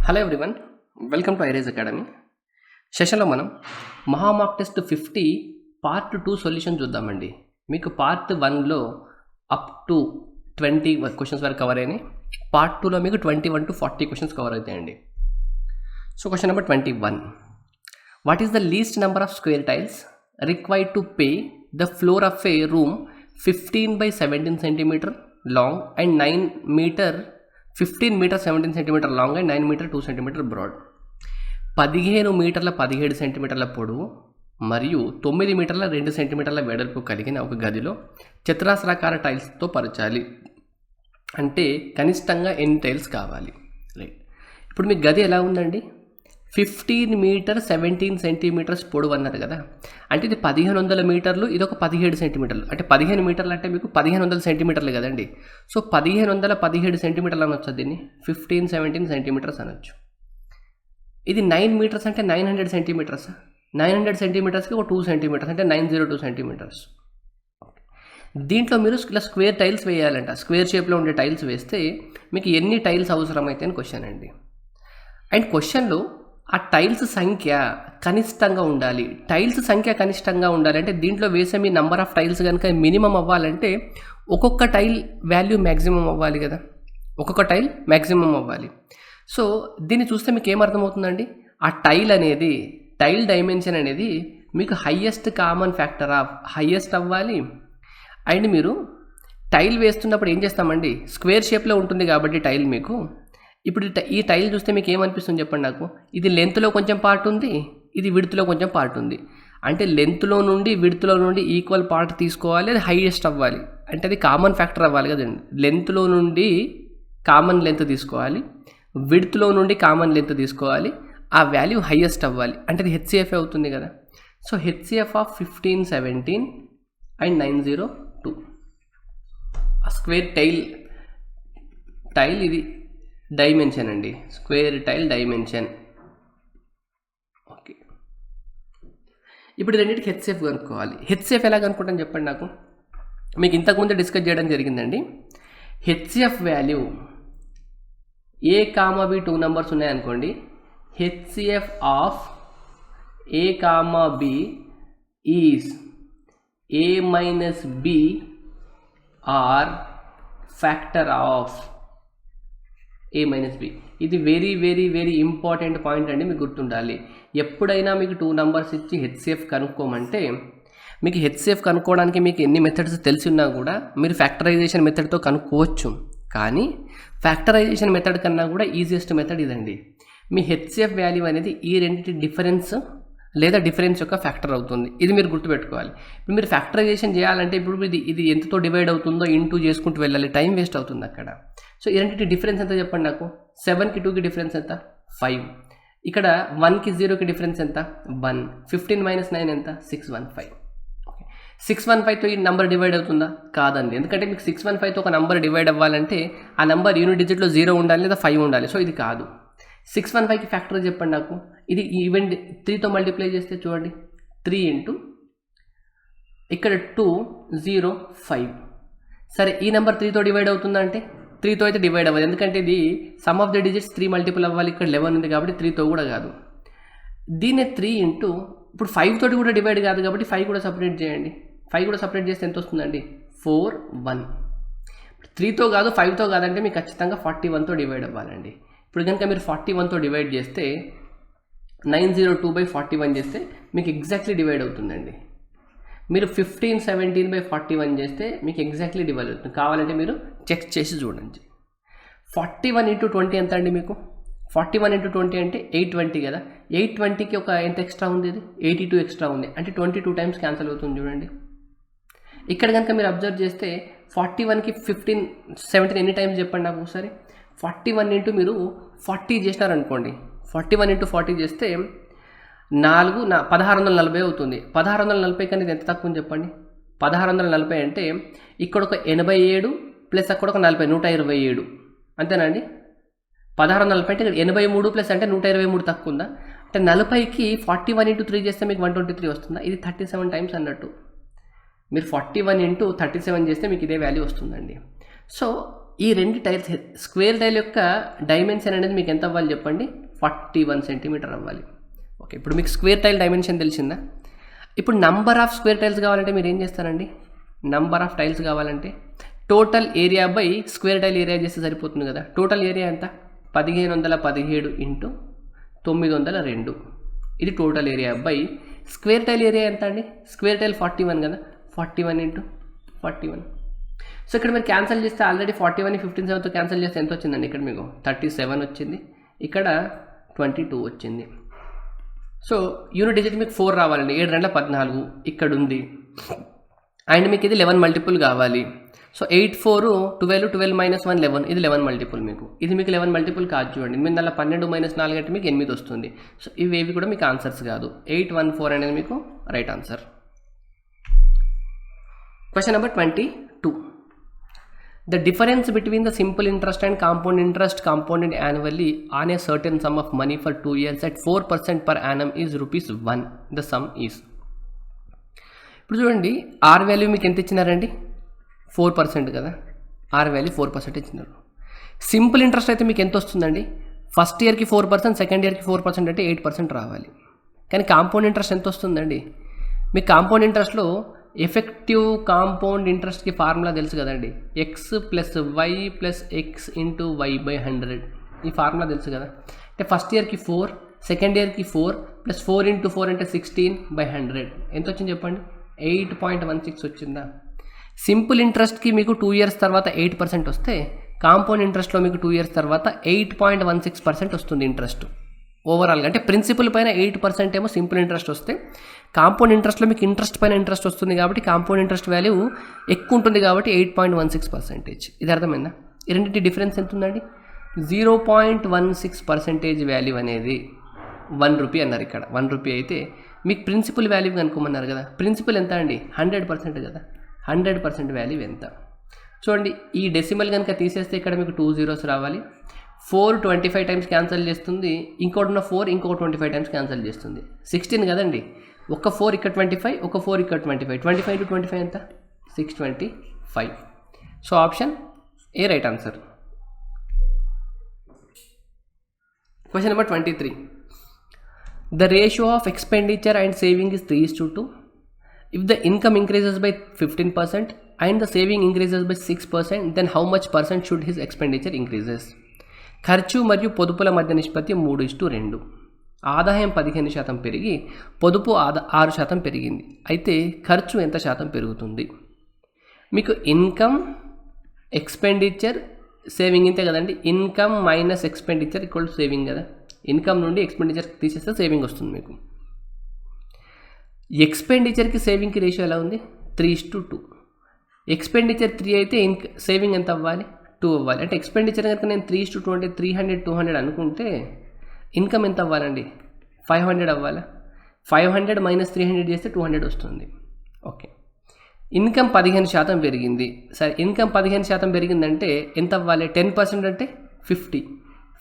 Hello everyone, welcome to ఐరేజ్ academy. సెషన్లో మనం మహామాక్ test 50 part 2 solution చూద్దామండి. మీకు పార్ట్ 1లో అప్ టు 20 క్వశ్చన్స్ వరకు కవర్ అయినాయి. పార్ట్ 2లో మీకు 21 to 40 క్వశ్చన్స్ కవర్ అవుతాయండి. So question number 21. What is the least number of square tiles required to pay the floor of A room 15 by 17 centimeter long and 9 meter 15 meter 17 centimeter long and 9 meter 2 centimeter broad. 15 మీటర్ల 17 సెంటీమీటర్ల పొడవు మరియు 9 మీటర్ల 2 సెంటీమీటర్ల వెడల్పు కలిగిన ఒక గదిలో చతురస్రాకార టైల్స్తో పరచాలి. అంటే కనిష్టంగా ఎన్ని టైల్స్ కావాలి? రైట్. ఇప్పుడు మీ గది ఎలా ఉందండి? 15 మీటర్ 17 సెంటీమీటర్స్ పొడవు అన్నారు కదా. అంటే ఇది 1500 మీటర్లు, ఇది ఒక 17 సెంటీమీటర్లు. అంటే 15 మీటర్లు అంటే మీకు 1500 సెంటీమీటర్లు కదండి. సో 1517 సెంటీమీటర్లు అనొచ్చు, దీన్ని 15-17 సెంటీమీటర్స్ అనొచ్చు. ఇది 9 మీటర్స్ అంటే 900 సెంటీమీటర్స్. 900 సెంటీమీటర్స్కి ఒక 2 సెంటీమీటర్స్ అంటే 902 సెంటీమీటర్స్. దీంట్లో మీరు ఇలా స్క్వేర్ టైల్స్ వేయాలంట. స్క్వేర్ షేప్లో ఉండే టైల్స్ వేస్తే మీకు ఎన్ని టైల్స్ అవసరమైతే అని క్వశ్చన్ అండి. అండ్ క్వశ్చన్లో ఆ టైల్స్ సంఖ్య కనిష్టంగా ఉండాలి. టైల్స్ సంఖ్య కనిష్టంగా ఉండాలి అంటే దీంట్లో వేసే మీ నెంబర్ ఆఫ్ టైల్స్ కనుక మినిమం అవ్వాలంటే ఒక్కొక్క టైల్ వాల్యూ మ్యాక్సిమం అవ్వాలి కదా. ఒక్కొక్క టైల్ మ్యాక్సిమం అవ్వాలి. సో దీన్ని చూస్తే మీకు ఏమర్థమవుతుందండి? ఆ టైల్ అనేది, టైల్ డైమెన్షన్ అనేది మీకు highest common factor of highest అవ్వాలి. అండ్ మీరు టైల్ వేస్తున్నప్పుడు ఏం చేస్తామండి? స్క్వేర్ షేప్లో ఉంటుంది కాబట్టి టైల్ మీకు. ఇప్పుడు ఈ టైల్ చూస్తే మీకు ఏమనిపిస్తుంది చెప్పండి నాకు? ఇది లెంత్లో కొంచెం పార్ట్ ఉంది, ఇది విడ్త్లో కొంచెం పార్ట్ ఉంది. అంటే లెంత్లో నుండి విడ్త్లో నుండి ఈక్వల్ పార్ట్ తీసుకోవాలి, అది హైయెస్ట్ అవ్వాలి. అంటే అది కామన్ ఫ్యాక్టర్ అవ్వాలి కదండి. లెంత్లో నుండి కామన్ లెంత్ తీసుకోవాలి, విడ్త్లో నుండి కామన్ లెంత్ తీసుకోవాలి, ఆ వాల్యూ హైయెస్ట్ అవ్వాలి. అంటే అది హెచ్సిఎఫ్ అవుతుంది కదా. So HCF of 1517 and 902 square tile ఇది డైమెన్షన్ అండి. Square tile dimension. ఓకే, ఇప్పుడు రెండింటికి హెచ్సిఎఫ్ కనుక్కోవాలి. హెచ్సిఎఫ్ ఎలా కనుక్కుంటాను చెప్పండి నాకు? మీకు ఇంతకుముందు డిస్కస్ చేయడం జరిగిందండి. HCF value A comma B 2 numbers ఉన్నాయనుకోండి. HCF of A comma B is A minus B or factor of A minus B. ఇది very very very important point అండి, మీకు గుర్తుండాలి. ఎప్పుడైనా మీకు 2 నెంబర్స్ ఇచ్చి హెచ్సిఎఫ్ కనుక్కోమంటే, మీకు హెచ్సిఎఫ్ కనుక్కోవడానికి మీకు ఎన్ని మెథడ్స్ తెలిసి ఉన్నా కూడా మీరు ఫ్యాక్టరైజేషన్ మెథడ్తో కనుక్కోవచ్చు. కానీ ఫ్యాక్టరైజేషన్ మెథడ్ కన్నా కూడా ఈజియెస్ట్ మెథడ్ ఇదండి. మీ హెచ్సిఎఫ్ వాల్యూ అనేది ఈ రెండింటి డిఫరెన్స్ లేదా డిఫరెన్స్ యొక్క ఫ్యాక్టర్ అవుతుంది. ఇది మీరు గుర్తుపెట్టుకోవాలి. ఇప్పుడు మీరు ఫ్యాక్టరైజేషన్ చేయాలంటే ఇప్పుడు ఇది ఎంతతో డివైడ్ అవుతుందో ఇంటూ చేసుకుంటూ వెళ్ళాలి, టైం వేస్ట్ అవుతుంది అక్కడ. సో ఈ రెండింటి డిఫరెన్స్ ఎంత చెప్పండి నాకు? 7కి 2కి డిఫరెన్స్ ఎంత? 5. ఇక్కడ 1కి 0కి డిఫరెన్స్ ఎంత? 1. 15 - 9 ఎంత? 615. ఓకే, 615తో ఈ నెంబర్ డివైడ్ అవుతుందా? కాదండి. ఎందుకంటే మీకు 615తో ఒక నెంబర్ డివైడ్ అవ్వాలంటే ఆ నెంబర్ యూనిట్ డిజిట్లో 0 ఉండాలి లేదా 5 ఉండాలి. సో ఇది కాదు. 615కి ఫ్యాక్టర్ చెప్పండి నాకు. ఇది ఈవెన్ 3తో మల్టిప్లై చేస్తే చూడండి, 3 ఇంటూ ఇక్కడ 2 0 5. సరే, ఈ నెంబర్ 3తో డివైడ్ అవుతుందా అంటే 3తో అయితే డివైడ్ అవ్వదు. ఎందుకంటే ఇది some of the digits 3 multiple అవ్వాలి. ఇక్కడ 11 ఉంది కాబట్టి 3తో కూడా కాదు. దీన్నే 3 ఇంటూ ఇప్పుడు 5 తోటి కూడా డివైడ్ కాదు కాబట్టి 5 కూడా సపరేట్ చేయండి. 5 కూడా సపరేట్ చేస్తే ఎంత వస్తుందండి? 4 1. 3తో కాదు 5తో కాదంటే మీకు ఖచ్చితంగా 41తో డివైడ్ అవ్వాలండి. ఇప్పుడు కనుక మీరు 41తో డివైడ్ చేస్తే 902/41 చేస్తే మీకు ఎగ్జాక్ట్లీ డివైడ్ అవుతుందండి. మీరు 1517/41 చేస్తే మీకు ఎగ్జాక్ట్లీ డివైడ్ అవుతుంది. కావాలంటే మీరు చెక్ చేసి చూడండి. 41 × 20 ఎంత అండి మీకు? 41 × 20 అంటే 820 కదా. 820కి ఒక ఎంత ఎక్స్ట్రా ఉంది? ఇది 82 ఎక్స్ట్రా ఉంది. అంటే 22 టైమ్స్ క్యాన్సిల్ అవుతుంది చూడండి. ఇక్కడ కనుక మీరు అబ్జర్వ్ చేస్తే 41కి 15 17 ఎన్ని టైమ్స్ చెప్పండి నాకు ఒకసారి? 41 ఇంటూ మీరు 40 చేసినారనుకోండి. 41 ఇంటూ 40 చేస్తే 1640 అవుతుంది. 1640 కానీ ఇది ఎంత తక్కువ ఉంది చెప్పండి? 1640 అంటే ఇక్కడ ఒక 87 ప్లస్ అక్కడ ఒక 40, 127. అంతేనా అండి? 1640 అంటే ఇక్కడ 83 ప్లస్ అంటే 123 తక్కువ ఉందా? అంటే 40కి 41 ఇంటూ 3 చేస్తే మీకు 123 వస్తుందా? ఇది 37 టైమ్స్ అన్నట్టు. మీరు 41 ఇంటూ 37 చేస్తే మీకు ఇదే వాల్యూ వస్తుందండి. సో ఈ రెండు టైల్స్ స్క్వేర్ టైల్ యొక్క డైమెన్షన్ అనేది మీకు ఎంత అవ్వాలి చెప్పండి, 41 సెంటీమీటర్ అవ్వాలి. ఓకే, ఇప్పుడు మీకు స్క్వేర్ టైల్ డైమెన్షన్ తెలిసిందా? ఇప్పుడు నంబర్ ఆఫ్ స్క్వేర్ టైల్స్ కావాలంటే మీరు ఏం చేస్తారండి, నంబర్ ఆఫ్ టైల్స్ కావాలంటే total area by square tile area చేస్తే సరిపోతుంది కదా. టోటల్ ఏరియా ఎంత, 1517 ఇంటూ 902. ఇది total area by square tile area ఎంత అండి, స్క్వేర్ టైల్ 41 కదా, 41 ఇంటూ 41. సో ఇక్కడ మీరు క్యాన్సిల్ చేస్తే ఆల్రెడీ 41 15 క్యాన్సిల్ చేస్తే ఎంత వచ్చిందండి, ఇక్కడ మీకు 37 వచ్చింది, ఇక్కడ 22 వచ్చింది. సో యూనిట్ డిజిట్ మీకు 4 రావాలండి, 7 2 14 ఇక్కడ ఉంది. అండ్ మీకు ఇది 11 మల్టిపుల్ కావాలి. సో 8 4 12 12 -1 11, ఇది 11 మల్టిపుల్ మీకు. ఇది మీకు 11 మల్టిపుల్ కాదు చూడండి, మీరు దానిలో 12 - 4 అంటే మీకు 8 వస్తుంది. సో ఇవేవి కూడా మీకు ఆన్సర్స్ కాదు. 814 అనేది మీకు right answer. Question number 22. The difference between the simple interest and compound interest compounded annually on a certain sum of money for 2 years at 4% per annum is ₹1. The sum is. ఇప్పుడు చూడండి, are value మీకు ఎంత ఇచ్చినారండి, 4% కదా, are value 4% ఇచ్చినారు. Simple interest అయితే మీకు ఎంత వస్తుందండి, ఫస్ట్ ఇయర్కి 4%, సెకండ్ ఇయర్కి 4% అంటే 8% రావాలి. కానీ కాంపౌండ్ ఇంట్రెస్ట్ ఎంత వస్తుందండి, మీకు కాంపౌండ్ ఇంట్రెస్ట్లో ఎఫెక్టివ్ కాంపౌండ్ ఇంట్రెస్ట్కి ఫార్ములా తెలుసు కదండి, X plus Y plus X into Y by 100. ఈ ఫార్ములా తెలుసు కదా. అంటే ఫస్ట్ ఇయర్కి 4, సెకండ్ ఇయర్కి 4 ప్లస్ 4 ఇంటూ 4 అంటే 16/100. ఎంత వచ్చింది చెప్పండి, 8.16 వచ్చిందా. సింపుల్ ఇంట్రెస్ట్కి మీకు 2 ఇయర్స్ తర్వాత 8% వస్తే, కాంపౌండ్ ఇంట్రెస్ట్లో మీకు 2 ఇయర్స్ తర్వాత 8.16% వస్తుంది ఇంట్రెస్ట్ ఓవరాల్గా. అంటే ప్రిన్సిపల్ పైన 8% ఏమో సింపుల్ ఇంట్రెస్ట్ వస్తే, కాంపౌండ్ ఇంట్రెస్ట్లో మీకు ఇంట్రెస్ట్ పైన ఇంట్రెస్ట్ వస్తుంది కాబట్టి కాంపౌండ్ ఇంట్రెస్ట్ వాల్యూ ఎక్కువ ఉంటుంది కాబట్టి 8.16%. ఇది అర్థమైందా? ఈ రెండింటి డిఫరెన్స్ ఎంత ఉందండి, 0.16% వాల్యూ అనేది ₹1 అన్నారు. ఇక్కడ ₹1 అయితే మీకు ప్రిన్సిపల్ వాల్యూ కనుక్కోమన్నారు కదా. ప్రిన్సిపల్ ఎంత అండి, 100% కదా. 100% వాల్యూ ఎంత చూడండి. ఈ డెసిమల్ కనుక తీసేస్తే ఇక్కడ మీకు 2 zeros రావాలి. 4 25 టైమ్స్ క్యాన్సిల్ చేస్తుంది, ఇంకోటి ఉన్న 4 ఇంకొక 25 టైమ్స్ క్యాన్సిల్ చేస్తుంది. 16 కదండి, ఒక 4 ఇక్కడ 25, ఒక 4 ఇక్కడ 25, 25 × 25 ఎంత, 625. So option A right answer. Question number 23. The ratio of expenditure and saving is 3:2. If the income increases by 15% and the saving increases by 6%, then how much percent should his expenditure increases? ఖర్చు మరియు పొదుపుల మధ్య నిష్పత్తి 3:2. ఆదాయం 15% పెరిగి పొదుపు 6% పెరిగింది. అయితే ఖర్చు ఎంత శాతం పెరుగుతుంది? మీకు ఇన్కమ్, ఎక్స్పెండిచర్, సేవింగ్ ఇంతే కదండి. Income minus expenditure equal to saving కదా. ఇన్కమ్ నుండి ఎక్స్పెండిచర్ తీసేస్తే సేవింగ్ వస్తుంది మీకు. ఎక్స్పెండిచర్కి సేవింగ్కి రేషియో ఎలా ఉంది, 3:2. ఎక్స్పెండిచర్ 3 అయితే సేవింగ్ ఎంత అవ్వాలి, 2 అవ్వాలి. అంటే ఎక్స్పెండిచర్ కనుక నేను 3:2 అంటే 300 200 అనుకుంటే ఇన్కమ్ ఎంత అవ్వాలండి, 500 అవ్వాలా. 500 - 300 చేస్తే 200 వస్తుంది. ఓకే, ఇన్కమ్ 15% పెరిగింది. సరే, ఇన్కమ్ 15% పెరిగిందంటే ఎంత అవ్వాలి, 10% అంటే 50,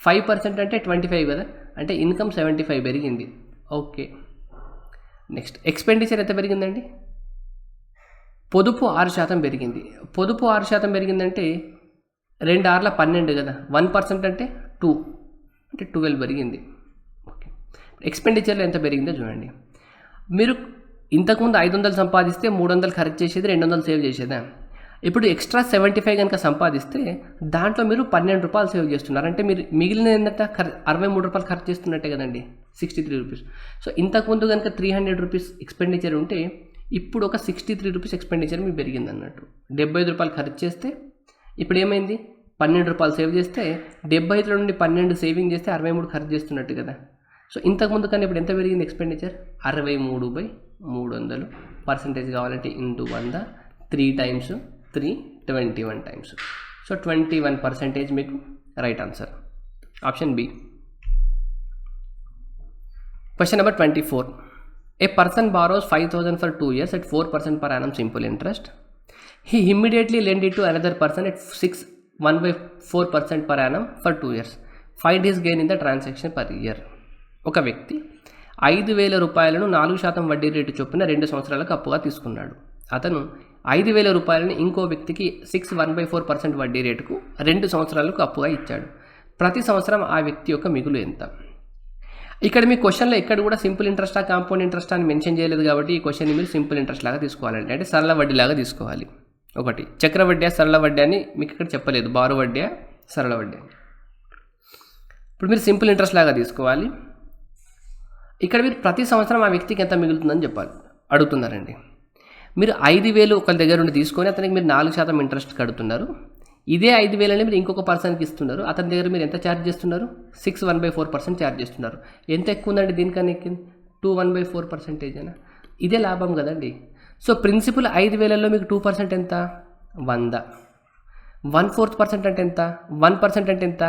5% అంటే 25 కదా. అంటే ఇన్కమ్ 75 పెరిగింది. ఓకే, నెక్స్ట్ ఎక్స్పెండిచర్ ఎంత పెరిగిందండి, పొదుపు 6% పెరిగింది. పొదుపు 6% పెరిగిందంటే 2 6 12 కదా. 1% అంటే 2 అంటే 12 పెరిగింది. ఓకే, ఎక్స్పెండిచర్లో ఎంత పెరిగిందో చూడండి. మీరు ఇంతకుముందు 500 సంపాదిస్తే 300 ఖర్చు చేసేది, 200 సేవ్ చేసేదా. ఇప్పుడు ఎక్స్ట్రా 75 కనుక సంపాదిస్తే దాంట్లో మీరు ₹12 సేవ్ చేస్తున్నారు. అంటే మీరు మిగిలిన ఏంటంటే ₹63 ఖర్చు చేస్తున్నట్టే కదండి, ₹63. సో ఇంతకుముందు కనుక ₹300 ఎక్స్పెండిచర్ ఉంటే ఇప్పుడు ఒక ₹63 ఎక్స్పెండిచర్ మీకు పెరిగింది అన్నట్టు. ₹75 ఖర్చు చేస్తే ఇప్పుడు ఏమైంది, ₹12 సేవ్ చేస్తే 75 నుండి 12 సేవింగ్ చేస్తే 63 ఖర్చు చేస్తున్నట్టు కదా. సో ఇంతకుముందు కానీ ఇప్పుడు ఎంత పెరిగింది ఎక్స్పెండిచర్, 63/300. పర్సంటేజ్ కావాలంటే ఇంటూ 100, 3 times 3 21 times. సో 21% మీకు right answer. Option B. Question number 24. A person borrows 5,000 for 2 years at 4% per annum simple interest. He immediately lend it to another person at 1/4% per annum for 2 years. Find his gain in the transaction per year. ఒక వ్యక్తి 5,000 రూపాయలను 4% వడ్డీ rate చొప్పున 2 సంవత్సరాలకు అప్పుగా తీసుకున్నాడు. అతను 5,000 రూపాయలని ఇంకో వ్యక్తికి 6.1/4% వడ్డీ రేటుకు 2 సంవత్సరాలకు అప్పుగా ఇచ్చాడు. ప్రతి సంవత్సరం ఆ వ్యక్తి యొక్క మిగులు ఎంత? ఇక్కడ మీ క్వశ్చన్లో ఎక్కడ కూడా సింపుల్ ఇంట్రెస్టా కాంపౌండ్ ఇంట్రెస్ట్ అని మెన్షన్ చేయలేదు కాబట్టి ఈ క్వశ్చన్ని మీరు సింపుల్ ఇంట్రెస్ట్ లాగా తీసుకోవాలండి, అంటే సరళ వడ్డీ లాగా తీసుకోవాలి. ఒకటి చక్రవడ్డీ సరళ వడ్డీ అని మీకు ఇక్కడ చెప్పలేదు, బారు వడ్డీ సరళ వడ్డీ. ఇప్పుడు మీరు సింపుల్ ఇంట్రెస్ట్ లాగా తీసుకోవాలి. ఇక్కడ మీరు ప్రతి సంవత్సరం ఆ వ్యక్తికి ఎంత మిగులుతుందని చెప్పాలి అడుగుతున్నారండి. మీరు 5,000 ఒకరి దగ్గర నుండి తీసుకొని అతనికి మీరు 4% ఇంట్రెస్ట్ కడుతున్నారు. ఇదే 5,000 మీరు ఇంకొక పర్సన్కి ఇస్తున్నారు. అతని దగ్గర మీరు ఎంత ఛార్జ్ చేస్తున్నారు? 6.1/4% ఛార్జ్ చేస్తున్నారు. ఎంత ఎక్కువ ఉందండి దీనికన్నా ఎక్కింది? 2.1/4% అయినా ఇదే లాభం కదండి. సో ప్రిన్సిపల్ 5,000లో మీకు 2% ఎంత? 100. 1/4% అంటే ఎంత? 1% అంటే ఎంత?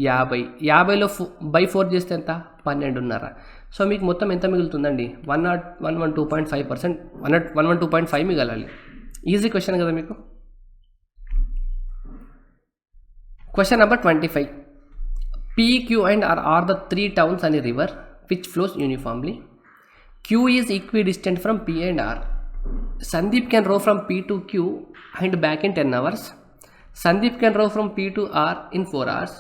50. 50లో బై 4 చేస్తే ఎంత? 12.5. సో మీకు మొత్తం ఎంత మిగులుతుందండి? 102.5%, 102.5 మిగలాలి. ఈజీ క్వశ్చన్ కదా మీకు. Question number 25. P, Q and R are the 3 towns on a river which flows uniformly. Q is equidistant from P and R. Sandeep can row from P to Q and back in 10 hours. Sandeep can row from P to R in 4 hours.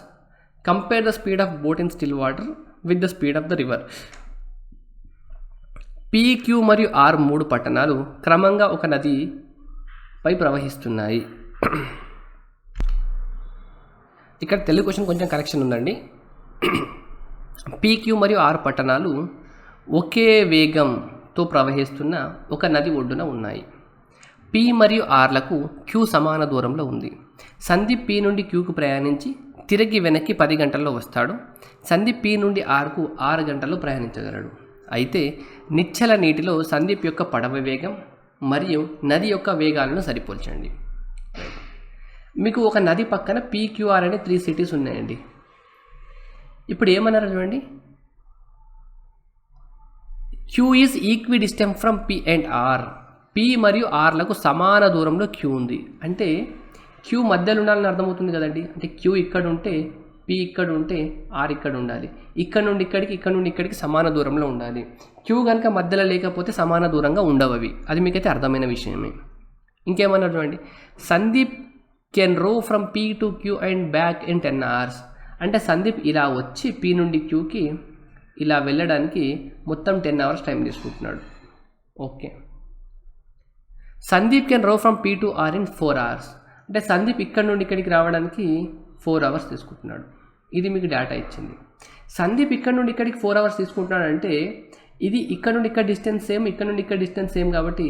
Compare the speed of boat in still water with the speed of the river. P, Q మరియు R 3 పట్టణాలు క్రమంగా ఒక నదిపై ప్రవహిస్తున్నాయి. ఇక్కడ Telugu question కొంచెం correction ఉందండి. PQ మరియు R పట్టణాలు ఒకే వేగంతో ప్రవహిస్తున్న ఒక నది ఒడ్డున ఉన్నాయి. P మరియు Rలకు Q సమాన దూరంలో ఉంది. సందీప్ P నుండి Qకు ప్రయాణించి తిరిగి వెనక్కి 10 గంటల్లో వస్తాడు. సందీప్ P నుండి Rకు 6 గంటల్లో ప్రయాణించగలడు. అయితే నిశ్చల నీటిలో సందీప్ యొక్క పడవ వేగం మరియు నది యొక్క వేగాలను సరిపోల్చండి. మీకు ఒక నది పక్కన PQR అనే 3 సిటీస్ ఉన్నాయండి. ఇప్పుడు ఏమన్నారు చూడండి, Q is equidistant from P and R. P మరియు Rలకు సమాన దూరంలో Q ఉంది. అంటే Q మధ్యలో ఉండాలని అర్థమవుతుంది కదండి. అంటే Q ఇక్కడ ఉంటే P ఇక్కడ ఉంటే R ఇక్కడ ఉండాలి. ఇక్కడ నుండి ఇక్కడికి, ఇక్కడ నుండి ఇక్కడికి సమాన దూరంలో ఉండాలి. Q కనుక మధ్యలో లేకపోతే సమాన దూరంగా ఉండవవి. అది మీకైతే అర్థమైన విషయమే. ఇంకేమన్నారు చూడండి, సందీప్ కెన్ రో from P to Q and back in 10 hours. అంటే సందీప్ ఇలా వచ్చి P నుండి Qకి ఇలా వెళ్ళడానికి మొత్తం 10 hours టైం తీసుకుంటున్నాడు. ఓకే. సందీప్ కెన్ రో from P to R in 4 hours. అంటే సందీప్ ఇక్కడ నుండి ఇక్కడికి రావడానికి 4 hours తీసుకుంటున్నాడు. ఇది మీకు డేటా ఇచ్చింది. సందీప్ ఇక్కడ నుండి ఇక్కడికి 4 hours తీసుకుంటున్నాడు అంటే ఇది ఇక్కడ నుండి ఇక్కడ డిస్టెన్స్ సేమ్, ఇక్కడ నుండి ఇక్కడ డిస్టెన్స్ సేమ్ కాబట్టి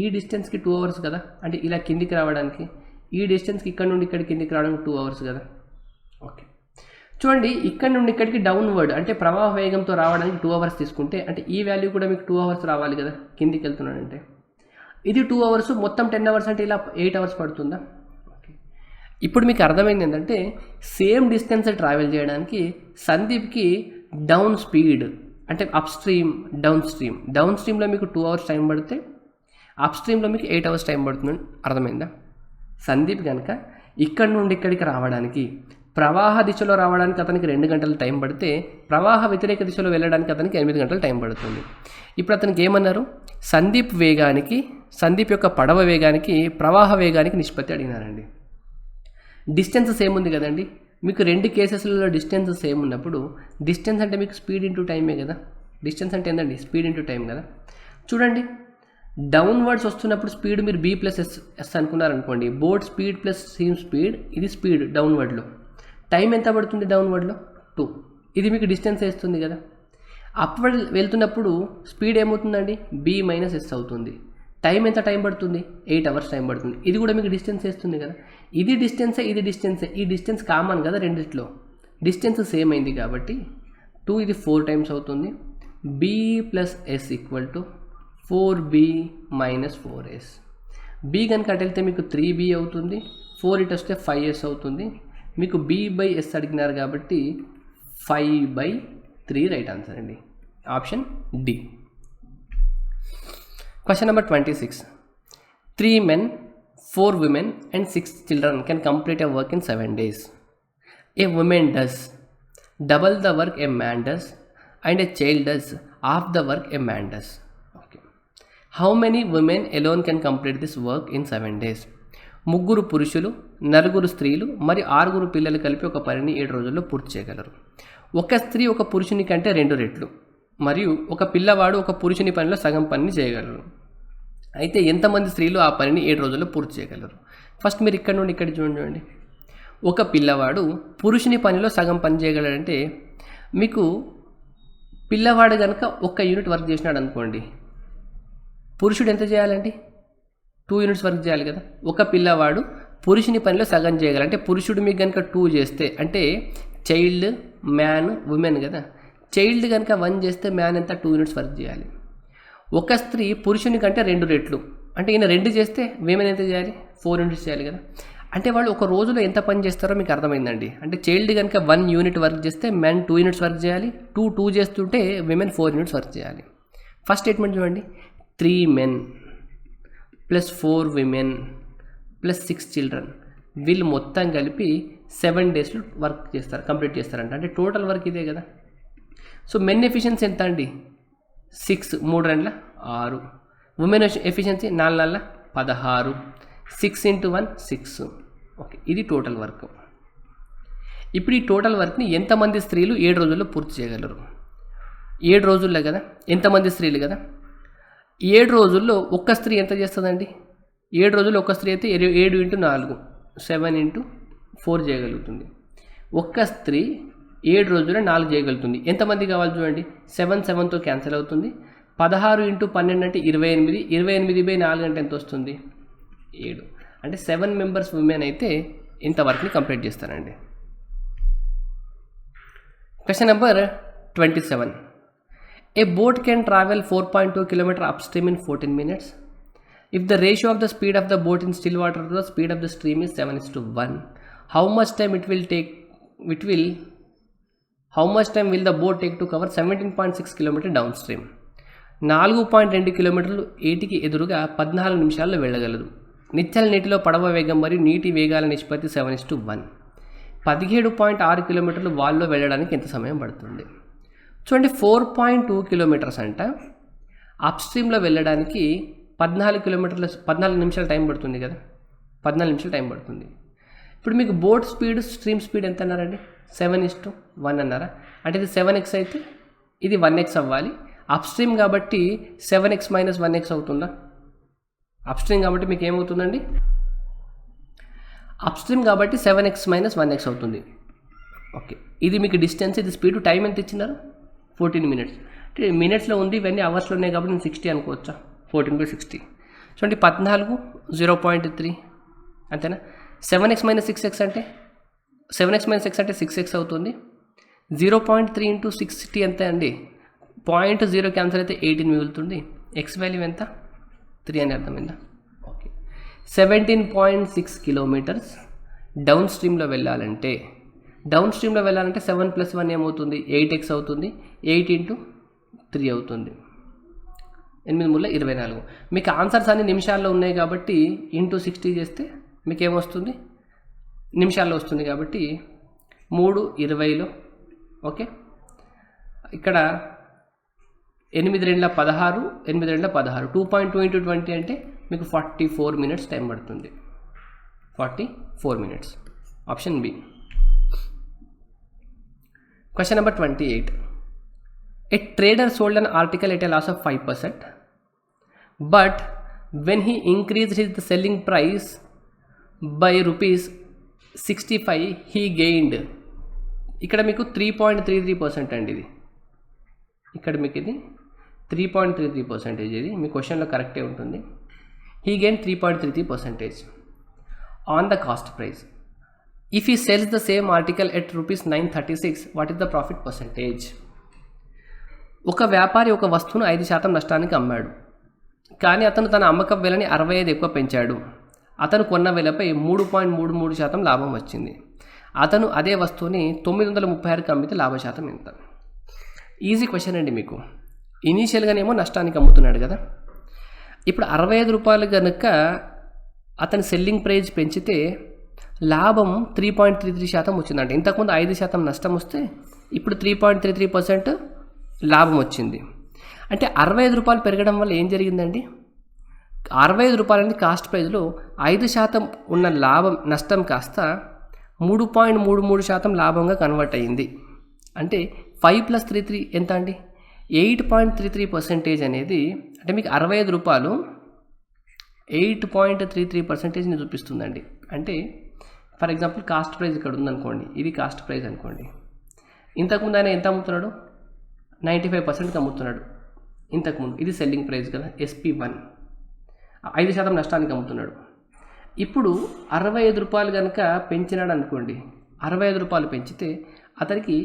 ఈ డిస్టెన్స్కి 2 hours కదా. అంటే ఇలా కిందికి రావడానికి ఈ డిస్టెన్స్కి ఇక్కడ నుండి ఇక్కడికి కిందికి రావడానికి 2 hours కదా. ఓకే చూడండి, ఇక్కడ నుండి ఇక్కడికి డౌన్వర్డ్ అంటే ప్రవాహ వేగంతో రావడానికి 2 hours తీసుకుంటే అంటే ఈ వాల్యూ కూడా మీకు 2 hours రావాలి కదా కిందికి వెళ్తున్నాడంటే. ఇది 2 hours, మొత్తం 10 hours అంటే ఇలా 8 hours పడుతుందా. ఓకే, ఇప్పుడు మీకు అర్థమైంది ఏంటంటే సేమ్ డిస్టెన్స్ ట్రావెల్ చేయడానికి సందీప్కి డౌన్ స్పీడ్ అంటే అప్ స్ట్రీమ్ డౌన్ స్ట్రీమ్లో మీకు 2 hours టైం పడితే అప్ స్ట్రీమ్లో మీకు 8 hours టైం పడుతుందని అర్థమైందా. సందీప్ కనుక ఇక్కడ నుండి ఇక్కడికి రావడానికి ప్రవాహ దిశలో రావడానికి అతనికి 2 గంటలు టైం పడితే ప్రవాహ వ్యతిరేక దిశలో వెళ్ళడానికి అతనికి 8 గంటలు టైం పడుతుంది. ఇప్పుడు అతనికి ఏమన్నారు, సందీప్ యొక్క పడవ వేగానికి ప్రవాహ వేగానికి నిష్పత్తి అడిగినారండి. డిస్టెన్స్ సేమ్ ఉంది కదండి. మీకు 2 కేసెస్లలో డిస్టెన్స్ సేమ్ ఉన్నప్పుడు డిస్టెన్స్ అంటే మీకు స్పీడ్ ఇంటూ టైమే కదా. డిస్టెన్స్ అంటే ఏంటండి, స్పీడ్ ఇంటూ టైం కదా. చూడండి, డౌన్వర్డ్స్ వస్తున్నప్పుడు స్పీడ్ మీరు B+S అనుకున్నారనుకోండి, boat speed plus stream speed, ఇది స్పీడ్ డౌన్వర్డ్లో. టైం ఎంత పడుతుంది డౌన్వర్డ్లో? 2. ఇది మీకు డిస్టెన్స్ వేస్తుంది కదా. అప్వర్డ్ వెళ్తున్నప్పుడు స్పీడ్ ఏమవుతుందండి, B-S అవుతుంది. టైం ఎంత టైం పడుతుంది? 8 hours టైం పడుతుంది. ఇది కూడా మీకు డిస్టెన్స్ వేస్తుంది కదా. ఇది డిస్టెన్సే, ఇది డిస్టెన్సే. ఈ డిస్టెన్స్ కామన్ కదా రెండిట్లో. డిస్టెన్స్ సేమ్ అయింది కాబట్టి 2 ఇది 4 times అవుతుంది. B+S = 4B - 4S. B కనుక అటు వెళ్తే మీకు 3B అవుతుంది. 4 ఇటు వస్తే 5S అవుతుంది. మీకు B/S అడిగినారు కాబట్టి 5/3 రైట్ ఆన్సర్ అండి. Option D. Question number 26. 3 men, 4 women and 6 children can complete a work in 7 days. A woman does double the work a man does and a child does half the work a man does. Okay. How many women alone can complete this work in 7 days? 3 పురుషులు, 4 స్త్రీలు మరియు 6 పిల్లలు కలిపి ఒక పనిని 7 రోజుల్లో పూర్తి చేయగలరు. ఒక స్త్రీ ఒక పురుషుని కంటే 2 రెట్లు మరియు ఒక పిల్లవాడు ఒక పురుషుని పనిలో సగం పనిని చేయగలరు. అయితే ఎంతమంది స్త్రీలు ఆ పనిని 7 రోజుల్లో పూర్తి చేయగలరు? ఫస్ట్ మీరు ఇక్కడ నుండి ఇక్కడ చూడండి. ఒక పిల్లవాడు పురుషుని పనిలో సగం పని చేయగలడంటే మీకు పిల్లవాడు కనుక 1 యూనిట్ వర్క్ చేసినాడు అనుకోండి, పురుషుడు ఎంత చేయాలండి? 2 యూనిట్స్ వర్క్ చేయాలి కదా. ఒక పిల్లవాడు పురుషుని పనిలో సగం చేయగలంటే పురుషుడు మీకు కనుక 2 చేస్తే అంటే చైల్డ్, మ్యాన్, ఉమెన్ కదా. చైల్డ్ కనుక 1 చేస్తే మ్యాన్ ఎంత 2 యూనిట్స్ వర్క్ చేయాలి. ఒక స్త్రీ పురుషుని కంటే 2 రెట్లు అంటే ఈయన 2 చేస్తే విమెన్ ఎంత చేయాలి? 4 యూనిట్స్ చేయాలి కదా. అంటే వాళ్ళు ఒక రోజులో ఎంత పని చేస్తారో మీకు అర్థమైందండి. అంటే చైల్డ్ కనుక 1 యూనిట్ వర్క్ చేస్తే మ్యాన్ 2 యూనిట్స్ వర్క్ చేయాలి. 2 చేస్తుంటే విమెన్ 4 యూనిట్స్ వర్క్ చేయాలి. ఫస్ట్ స్టేట్మెంట్ చూడండి. 3 men plus 4 women plus 6 children వీళ్ళు మొత్తం కలిపి 7 daysలో వర్క్ చేస్తారు, కంప్లీట్ చేస్తారంట. అంటే టోటల్ వర్క్ ఇదే కదా. సో మెన్ ఎఫిషియన్సీ ఎంత అండి? 6, 3 2 6. Women efficiency 4 4 16. 6 × 1 6. ఓకే, ఇది టోటల్ వర్క్. ఇప్పుడు ఈ టోటల్ వర్క్ని ఎంతమంది స్త్రీలు 7 రోజుల్లో పూర్తి చేయగలరు? 7 రోజుల్లో కదా, ఎంతమంది స్త్రీలు కదా. 7 రోజుల్లో ఒక్క స్త్రీ ఎంత చేస్తుందండి? 7 రోజుల్లో ఒక్క స్త్రీ అయితే 7 × 4 7 × 4 చేయగలుగుతుంది. ఒక్క స్త్రీ 7 రోజుల్లో 4 చేయగలుగుతుంది. ఎంతమంది కావాలి చూడండి. 7 7తో క్యాన్సిల్ అవుతుంది. 16 × 12 అంటే 28. 28/4 అంటే ఎంత వస్తుంది? 7. అంటే 7 మెంబర్స్ ఉమెన్ అయితే ఇంత వర్క్ని కంప్లీట్ చేస్తారండి. Question number 27. A boat can travel 4.2 km upstream in 14 minutes. If the ratio of the speed of the boat in still water to the speed of the stream is 7:1, how much time will the boat take to cover 17.6 km downstream? 4.2 కిలోమీటర్లు ఏటికి ఎదురుగా 14 నిమిషాల్లో వెళ్ళగలదు. నిశ్చల నీటిలో పడవ వేగం మరియు నీటి వేగాల నిష్పత్తి 7:1. 17.6 కిలోమీటర్లు వాల్లో వెళ్ళడానికి ఎంత సమయం పడుతుంది? చూడండి, 4.2 కిలోమీటర్స్ అంట. అప్ స్ట్రీమ్లో వెళ్ళడానికి 14 నిమిషాలు టైం పడుతుంది కదా. 14 నిమిషాలు టైం పడుతుంది. ఇప్పుడు మీకు బోట్ స్పీడ్, స్ట్రీమ్ స్పీడ్ ఎంత అన్నారండి? 7:1 అన్నారా? అంటే ఇది 7x అయితే ఇది 1x అవ్వాలి. అప్ స్ట్రీమ్ కాబట్టి 7x - 1x అవుతుందా? అప్ స్ట్రీమ్ కాబట్టి మీకు ఏమవుతుందండి? అప్ స్ట్రీమ్ కాబట్టి 7x - 1x అవుతుంది. ఓకే, ఇది మీకు డిస్టెన్స్, ఇది స్పీడ్. టైం ఎంత ఇచ్చినారు? 14 minutes. అంటే మినిట్స్లో ఉంది, ఇవన్నీ అవర్స్లో ఉన్నాయి కాబట్టి నేను 60 అనుకోవచ్చా? 14/60. చూడండి, 14 0.3 అంతేనా. 7x - 6x అంటే 7x - 6 అంటే 6x అవుతుంది. 0.3 × 60 అంతే అండి. 0.0 క్యాన్సల్ అయితే 18 మిగులుతుంది. ఎక్స్ వాల్యూ ఎంత? 3 అని అర్థమైందా? ఓకే, 17.6 కిలోమీటర్స్ డౌన్ స్ట్రీమ్లో వెళ్ళాలంటే 7 + 1 ఏమవుతుంది? 8x అవుతుంది. 8 × 3 అవుతుంది. 8 3 24. మీకు ఆన్సర్స్ అన్ని నిమిషాల్లో ఉన్నాయి కాబట్టి ఇంటూ 60 చేస్తే మీకు ఏమొస్తుంది? నిమిషాల్లో వస్తుంది కాబట్టి 3 20లో. ఓకే, ఇక్కడ 8 2 16, 8 2 16. 2.2 × 20 అంటే మీకు 44 minutes టైం పడుతుంది. 44 minutes. Option B. Question number 28. A trader sold an article at a loss of 5%, but when he increased his selling price by ₹65, he gained. ఇక్కడ మీకు 3.33% అండి. ఇది ఇక్కడ మీకు ఇది 3.33%. ఇది మీ క్వశ్చన్లో కరెక్టే ఉంటుంది. He gained 3.33% on the cost price. If he sells the same article at ₹936, what is the profit percentage? ఒక వ్యాపారి ఒక వస్తువును 5% నష్టానికి అమ్మాడు, కానీ అతను తన అమ్మకం వెలని 65 ఎక్కువ పెంచాడు. అతను కొన్న వెలపై 3.33% లాభం వచ్చింది. అతను అదే వస్తువుని 936కి అమ్మితే లాభ శాతం ఎంత? ఈజీ క్వశ్చన్ అండి. మీకు ఇనీషియల్గానేమో నష్టానికి అమ్ముతున్నాడు కదా. ఇప్పుడు 65 రూపాయలు కనుక అతని సెల్లింగ్ ప్రైస్ పెంచితే లాభం 3.33% వచ్చిందంటే ఇంతకుముందు 5% నష్టం వస్తే ఇప్పుడు 3.33% లాభం వచ్చింది. అంటే 65 రూపాయలు పెరగడం వల్ల ఏం జరిగిందండి? 65 రూపాయలు అనేది కాస్ట్ ప్రైస్లో 5% ఉన్న నష్టం కాస్త 3.33% లాభంగా కన్వర్ట్ అయ్యింది. అంటే 5 + 33 ఎంత అండి? 8.33% అనేది, అంటే మీకు 65 రూపాయలు 8.33%ని చూపిస్తుందండి. అంటే ఫర్ ఎగ్జాంపుల్ కాస్ట్ ప్రైస్ ఇక్కడ ఉందనుకోండి, ఇది కాస్ట్ ప్రైస్ అనుకోండి. ఇంతకుముందు ఆయన ఎంత అమ్ముతున్నాడు? 95%కి అమ్ముతున్నాడు ఇంతకుముందు. ఇది సెల్లింగ్ ప్రైస్ కదా, SP1. 5% నష్టానికి అమ్ముతున్నాడు. ఇప్పుడు 65 రూపాయలు కనుక పెంచినాడు అనుకోండి, 65 రూపాయలు పెంచితే అతనికి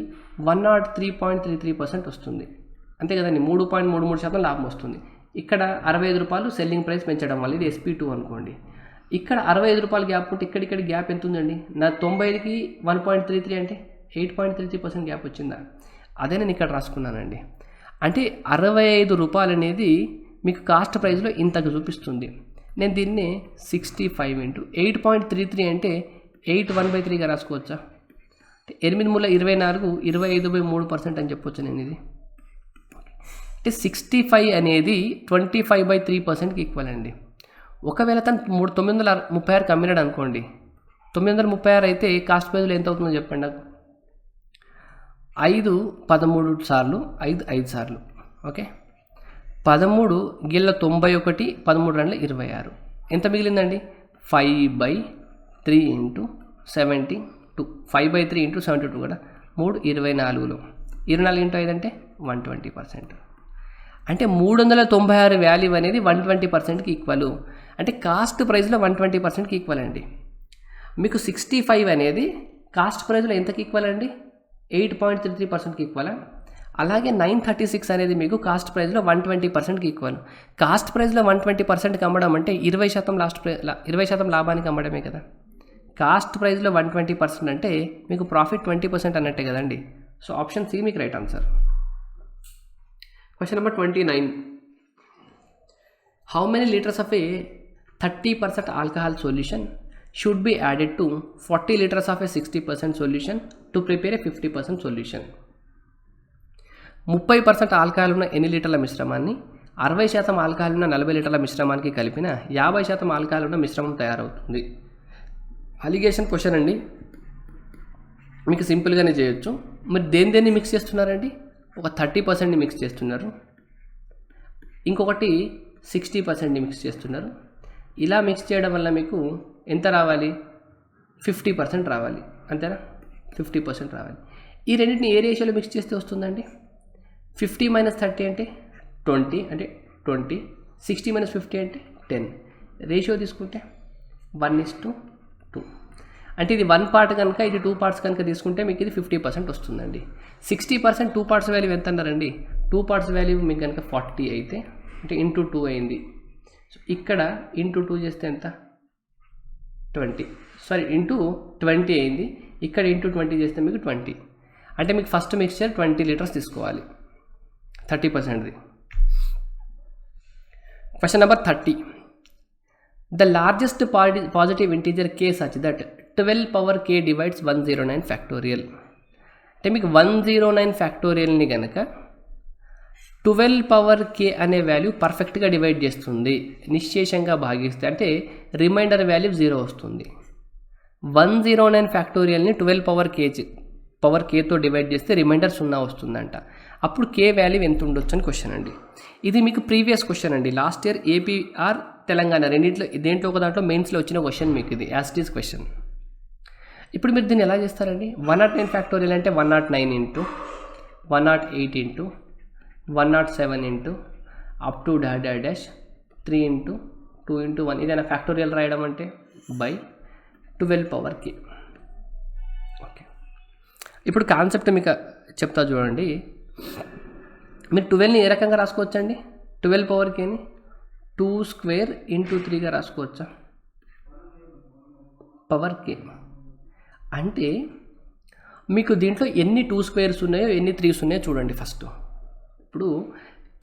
103.33% వస్తుంది. అంతే కదండి, 3.33% లాభం వస్తుంది. ఇక్కడ 65 రూపాయలు సెల్లింగ్ ప్రైస్ పెంచడం వల్ల ఇది SP2 అనుకోండి. ఇక్కడ 65 రూపాయలు గ్యాప్ ఉంటే ఇక్కడ గ్యాప్ ఎంత ఉందండి? నా 90కి 1.33 అంటే 8.33% గ్యాప్ వచ్చిందా? అదే నేను ఇక్కడ రాసుకున్నానండి. అంటే 65 రూపాయలు అనేది మీకు కాస్ట్ ప్రైస్లో ఇంతకు చూపిస్తుంది. నేను దీన్ని 65 × 8.33 అంటే 8/1/3గా రాసుకోవచ్చా? 8 × 24 25/3% అని చెప్పొచ్చు నేను ఇది. అంటే 65 అనేది 25/3%కి ఈక్వల్ అండి. ఒకవేళ తను 936 అమ్మినాడు అనుకోండి, 936 అయితే కాస్ట్ ప్రైస్లో ఎంత అవుతుందో చెప్పండి నాకు. 5 13 సార్లు 5 5 సార్లు, ఓకే. 13 గిళ్ళ 91, 13 2 26. ఎంత మిగిలిందండి? 5/3 × 72. 5/3 × 72 కూడా 3 24లో 24 × 5 అంటే 120%. అంటే 396 వాల్యూ అనేది 120%కి ఈక్వల్. అంటే కాస్ట్ ప్రైస్లో 120%కి ఈక్వల్ అండి. మీకు 65 అనేది కాస్ట్ ప్రైస్లో ఎంతకి ఈక్వల్ అండి? 8.33%కి ఈక్వల్. అలాగే 936 అనేది మీకు కాస్ట్ ప్రైస్లో 120%కి ఈక్వల్. కాస్ట్ ప్రైస్లో 120%కి అమ్మడం అంటే 20% లాభానికి అమ్మడమే కదా. కాస్ట్ ప్రైస్లో 120% అంటే మీకు ప్రాఫిట్ 20% అన్నట్టే కదండి. సో ఆప్షన్ సి మీకు right answer. Question number 29. How many litres of A 30% alcohol solution should be added to 40 litres of A 60% solution to prepare A 50% solution? 30% alcohol ఉన్న ఎన్ని లీటర్ల మిశ్రమాన్ని 60% ఆల్కహాల్ ఉన్న 40 లీటర్ల మిశ్రమానికి కలిపిన 50% ఆల్కహాల్ ఉన్న మిశ్రమం తయారవుతుంది. అలిగేషన్ క్వశ్చన్ అండి, మీకు సింపుల్గానే చేయొచ్చు. మీరు దేన్ని మిక్స్ చేస్తున్నారండి? ఒక 30%ని మిక్స్ చేస్తున్నారు, ఇంకొకటి 60%ని మిక్స్ చేస్తున్నారు. ఇలా మిక్స్ చేయడం వల్ల మీకు ఎంత రావాలి? 50% రావాలి, అంతేనా? 50% రావాలి. ఈ రెండింటిని ఏ రేషియోలో మిక్స్ చేస్తే వస్తుందండి? 50 - 30 అంటే 20, అంటే 20. 60 - 50 అంటే 10. రేషియో తీసుకుంటే 1:2. అంటే ఇది 1 పార్ట్ కనుక, ఇది 2 పార్ట్స్ కనుక తీసుకుంటే మీకు ఇది 50% వస్తుందండి. 60% 2 పార్ట్స్ వాల్యూ ఎంత అన్నారండి? 2 పార్ట్స్ వాల్యూ మీకు కనుక 40 అయితే, అంటే ఇంటూ 2 అయింది. సో ఇక్కడ ఇంటూ 2 చేస్తే ఎంత? 20. సారీ, ఇంటూ 20 అయింది. ఇక్కడ ఇంటూ 20 చేస్తే మీకు 20. అంటే మీకు ఫస్ట్ మిక్స్చర్ 20 లీటర్స్ తీసుకోవాలి, 30%ది. Question number 30. The largest positive integer k such that 12 power k divides 109 factorial. అంటే మీకు 109 ఫ్యాక్టోరియల్ని కనుక 12 పవర్ k అనే వాల్యూ పర్ఫెక్ట్గా డివైడ్ చేస్తుంది, నిశ్శేషంగా భాగిస్తే, అంటే రిమైండర్ వాల్యూ 0 వస్తుంది. 109 ఫ్యాక్టోరియల్ని 12 పవర్ kతో డివైడ్ చేస్తే రిమైండర్ 0 వస్తుందంట. అప్పుడు k వాల్యూ ఎంత ఉండొచ్చు అని క్వశ్చన్ అండి. ఇది మీకు ప్రీవియస్ క్వశ్చన్ అండి. లాస్ట్ ఇయర్ ఏపీఆర్ తెలంగాణ రెండింటిలో దేంట్లో ఒక దాంట్లో మెయిన్స్లో వచ్చిన క్వశ్చన్ మీకు ఇది యాస్టీస్ క్వశ్చన్. ఇప్పుడు మీరు దీన్ని ఎలా చేస్తారండి? 109 ఫ్యాక్టోరియల్ అంటే 109 × 108 × 107 × అప్ టు డాష్ 3 × 2 × 1. ఇదైనా ఫ్యాక్టోరియల్ రాయడం అంటే బై 12 పవర్ k. ఓకే, ఇప్పుడు కాన్సెప్ట్ మీకు చెప్తా చూడండి. మీరు 12ని ఏ రకంగా రాసుకోవచ్చండి? 12 పవర్ kని 2² × 3గా రాసుకోవచ్చా? పవర్ k అంటే మీకు దీంట్లో ఎన్ని 2 స్క్వేర్స్ ఉన్నాయో, ఎన్ని 3s ఉన్నాయో చూడండి ఫస్ట్. ఇప్పుడు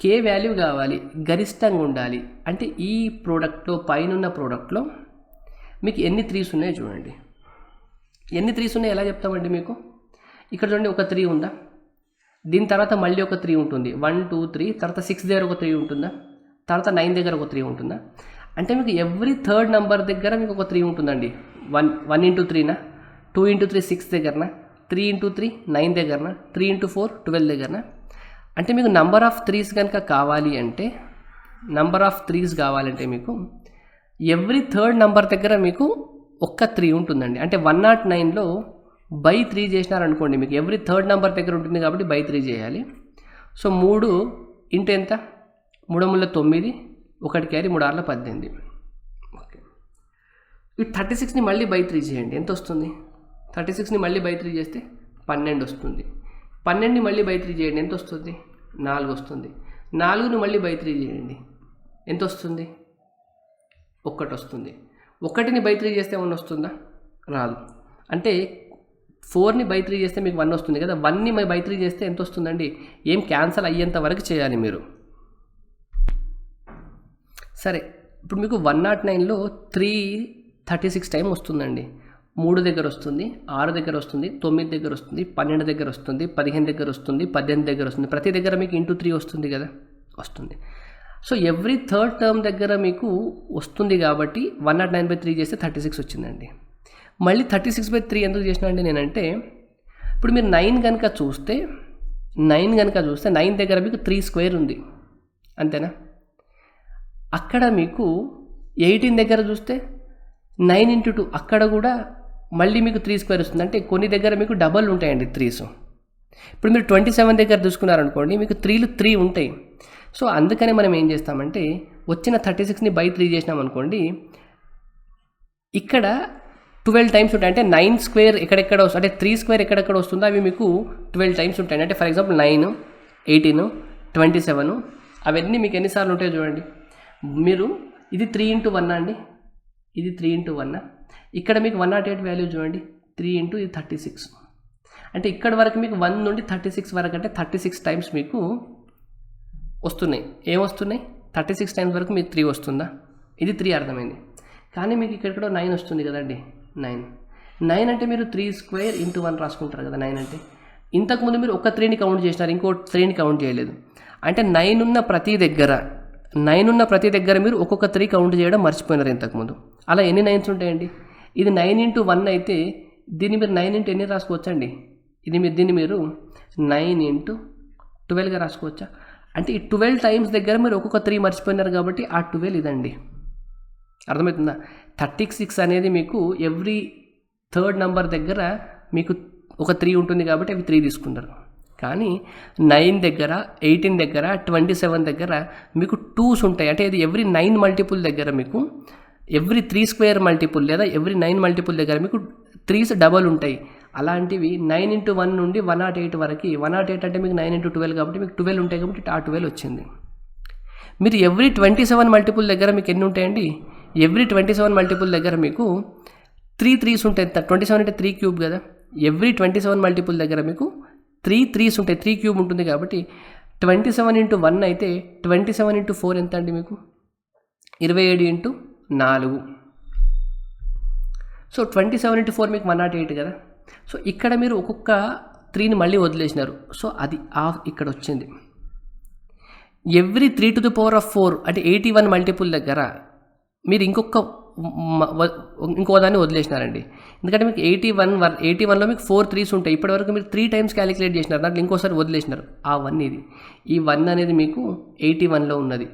k వాల్యూ కావాలి, గరిష్టంగా ఉండాలి అంటే ఈ ప్రోడక్ట్లో, పైన ప్రోడక్ట్లో మీకు ఎన్ని 3s ఉన్నాయో చూడండి. ఎన్ని 3s ఉన్నాయో ఎలా చెప్తామండి మీకు? ఇక్కడ చూడండి, ఒక 3 ఉందా, దీని తర్వాత మళ్ళీ ఒక 3 ఉంటుంది, 1 2 3, తర్వాత 6 దగ్గర ఒక 3 ఉంటుందా, తర్వాత 9 దగ్గర ఒక 3 ఉంటుందా? అంటే మీకు ఎవ్రీ థర్డ్ నెంబర్ దగ్గర మీకు ఒక 3 ఉంటుందండి. 1 ఇంటూ 3నా, 2 ఇంటూ 3 6 దగ్గరనా, 3 ఇంటూ 3 9 దగ్గరనా, 3 ఇంటూ 4 12 దగ్గరనా. అంటే మీకు నంబర్ ఆఫ్ త్రీస్ కనుక కావాలి అంటే మీకు ఎవ్రీ థర్డ్ నెంబర్ దగ్గర మీకు ఒక్క 3 ఉంటుందండి. అంటే 109లో బై 3 చేసినారనుకోండి, మీకు ఎవ్రీ థర్డ్ నెంబర్ దగ్గర ఉంటుంది కాబట్టి బై 3 చేయాలి. సో 3 ఇంటూ ఎంత, 3 ముళ్ళ 9, 1 క్యారీ 3 ఆర్ల 18. ఓకే, ఈ 36ని మళ్ళీ బై 3 చేయండి, ఎంత వస్తుంది? 36ని మళ్ళీ బై 3 చేస్తే 12 వస్తుంది. 12ని మళ్ళీ బై 3 చేయండి, ఎంత వస్తుంది? 4 వస్తుంది. 4ని మళ్ళీ బై 3 చేయండి, ఎంత వస్తుంది? 1 వస్తుంది. 1ని బై 3 చేస్తే 1 వస్తుందా? రాదు. అంటే 4ని బై 3 చేస్తే మీకు 1 వస్తుంది కదా, 1ని బై 3 చేస్తే ఎంత వస్తుందండి? ఏం క్యాన్సల్ అయ్యేంత వరకు చేయాలి మీరు. సరే, ఇప్పుడు మీకు 109లో 336 టైం వస్తుందండి. 3 దగ్గర వస్తుంది, 6 దగ్గర వస్తుంది, 9 దగ్గర వస్తుంది, 12 దగ్గర వస్తుంది, 15 దగ్గర వస్తుంది, 18 దగ్గర వస్తుంది. ప్రతి దగ్గర మీకు ఇంటూ 3 వస్తుంది కదా, వస్తుంది. సో ఎవ్రీ థర్డ్ టర్మ్ దగ్గర మీకు వస్తుంది కాబట్టి 109/3 చేస్తే 36 వచ్చిందండి. మళ్ళీ 36/3 ఎందుకు చేసినా అండి నేనంటే, ఇప్పుడు మీరు 9 కనుక చూస్తే 9 దగ్గర మీకు 3 స్క్వేర్ ఉంది, అంతేనా? అక్కడ మీకు 18 దగ్గర చూస్తే 9 ఇంటూ 2, అక్కడ కూడా మళ్ళీ మీకు 3 స్క్వేర్ వస్తుంది. అంటే కొన్ని దగ్గర మీకు డబల్ ఉంటాయండి 3s. ఇప్పుడు మీరు 27 దగ్గర చూసుకున్నారనుకోండి, మీకు 3లు 3 ఉంటాయి. సో అందుకని మనం ఏం చేస్తామంటే, వచ్చిన 36ని బై 3 చేసినాం అనుకోండి, ఇక్కడ 12 టైమ్స్ ఉంటాయి. అంటే 9 స్క్వేర్ ఎక్కడెక్కడ వస్తుంది, అంటే 3 స్క్వేర్ ఎక్కడెక్కడ వస్తుందో అవి మీకు 12 టైమ్స్ ఉంటాయి. అంటే ఫర్ ఎగ్జాంపుల్ 9, 18, 27 అవన్నీ మీకు ఎన్నిసార్లు ఉంటాయో చూడండి. మీరు ఇది 3 ఇంటూ 1 అండి, ఇది 3 ఇంటూ 1. ఇక్కడ మీకు 108 వాల్యూ చూడండి, 3 ఇంటూ ఇది 36. అంటే ఇక్కడ వరకు మీకు 1 నుండి 36 వరకు, అంటే 36 టైమ్స్ మీకు వస్తున్నాయి. ఏమొస్తున్నాయి? 36 టైమ్స్ వరకు మీకు 3 వస్తుందా? ఇది 3 అర్థమైంది. కానీ మీకు ఇక్కడ 9 వస్తుంది కదండి, 9 అంటే మీరు 3 స్క్వేర్ ఇంటూ 1 రాసుకుంటారు కదా. 9 అంటే ఇంతకుముందు మీరు ఒక 3ని కౌంట్ చేసినారు, ఇంకో 3ని కౌంట్ చేయలేదు. అంటే 9 ఉన్న ప్రతి దగ్గర మీరు ఒక్కొక్క 3 కౌంట్ చేయడం మర్చిపోయినారు ఇంతకుముందు. అలా ఎన్ని 9s ఉంటాయండి? ఇది 9 ఇంటూ 1 అయితే దీన్ని మీరు 9 ఇంటూ ఎన్ని రాసుకోవచ్చండి? దీన్ని మీరు 9 ఇంటూ 12గా రాసుకోవచ్చా? అంటే ఈ 12 టైమ్స్ దగ్గర మీరు ఒక్కొక్క 3 మర్చిపోయినారు కాబట్టి ఆ 12 ఇదండి. అర్థమవుతుందా? 36 అనేది మీకు ఎవ్రీ థర్డ్ నెంబర్ దగ్గర మీకు ఒక 3 ఉంటుంది కాబట్టి అవి 3 తీసుకున్నారు. కానీ 9 దగ్గర, 18 దగ్గర, 27 దగ్గర మీకు 2s ఉంటాయి. అంటే ఇది ఎవ్రీ 9 మల్టిపుల్ దగ్గర మీకు, ఎవ్రీ 3 స్క్వేర్ మల్టిపుల్ లేదా ఎవ్రీ 9 మల్టిపుల్ దగ్గర మీకు 3s డబల్ ఉంటాయి. అలాంటివి 9 ఇంటూ 1 నుండి 108 వరకు. 108 అంటే మీకు 9 ఇంటూ 12 కాబట్టి మీకు 12 ఉంటాయి కాబట్టి ఆ 12 వచ్చింది. మీరు ఎవ్రీ 27 మల్టిపుల్ దగ్గర మీకు ఎన్ని ఉంటాయండి? ఎవ్రీ 27 మల్టిపుల్ దగ్గర మీకు 3 3s ఉంటాయి. 27 అంటే 3 క్యూబ్ కదా. ఎవ్రీ 27 మల్టిపుల్ దగ్గర మీకు 3 3s ఉంటాయి, 3 క్యూబ్ ఉంటుంది కాబట్టి 27 ఇంటూ 1 అయితే 27 ఇంటూ 4 ఎంత అండి మీకు? 27 ఇంటూ 4. సో 27 ఇంటూ 4 మీకు 108 కదా. సో ఇక్కడ మీరు ఒక్కొక్క 3ని మళ్ళీ వదిలేసినారు. సో అది ఇక్కడ వచ్చింది. Every 3 to the power of 4 అంటే 81 మల్టిపుల్ దగ్గర మీరు ఇంకో దాన్ని వదిలేసినారండి. ఎందుకంటే మీకు 81లో మీకు 4 3s ఉంటాయి. ఇప్పటివరకు మీరు 3 టైమ్స్ క్యాలిక్యులేట్ చేసినారు, దాంట్లో ఇంకోసారి వదిలేసినారు. ఆ 1 ఇది, ఈ 1 అనేది మీకు 81లో ఉన్నది.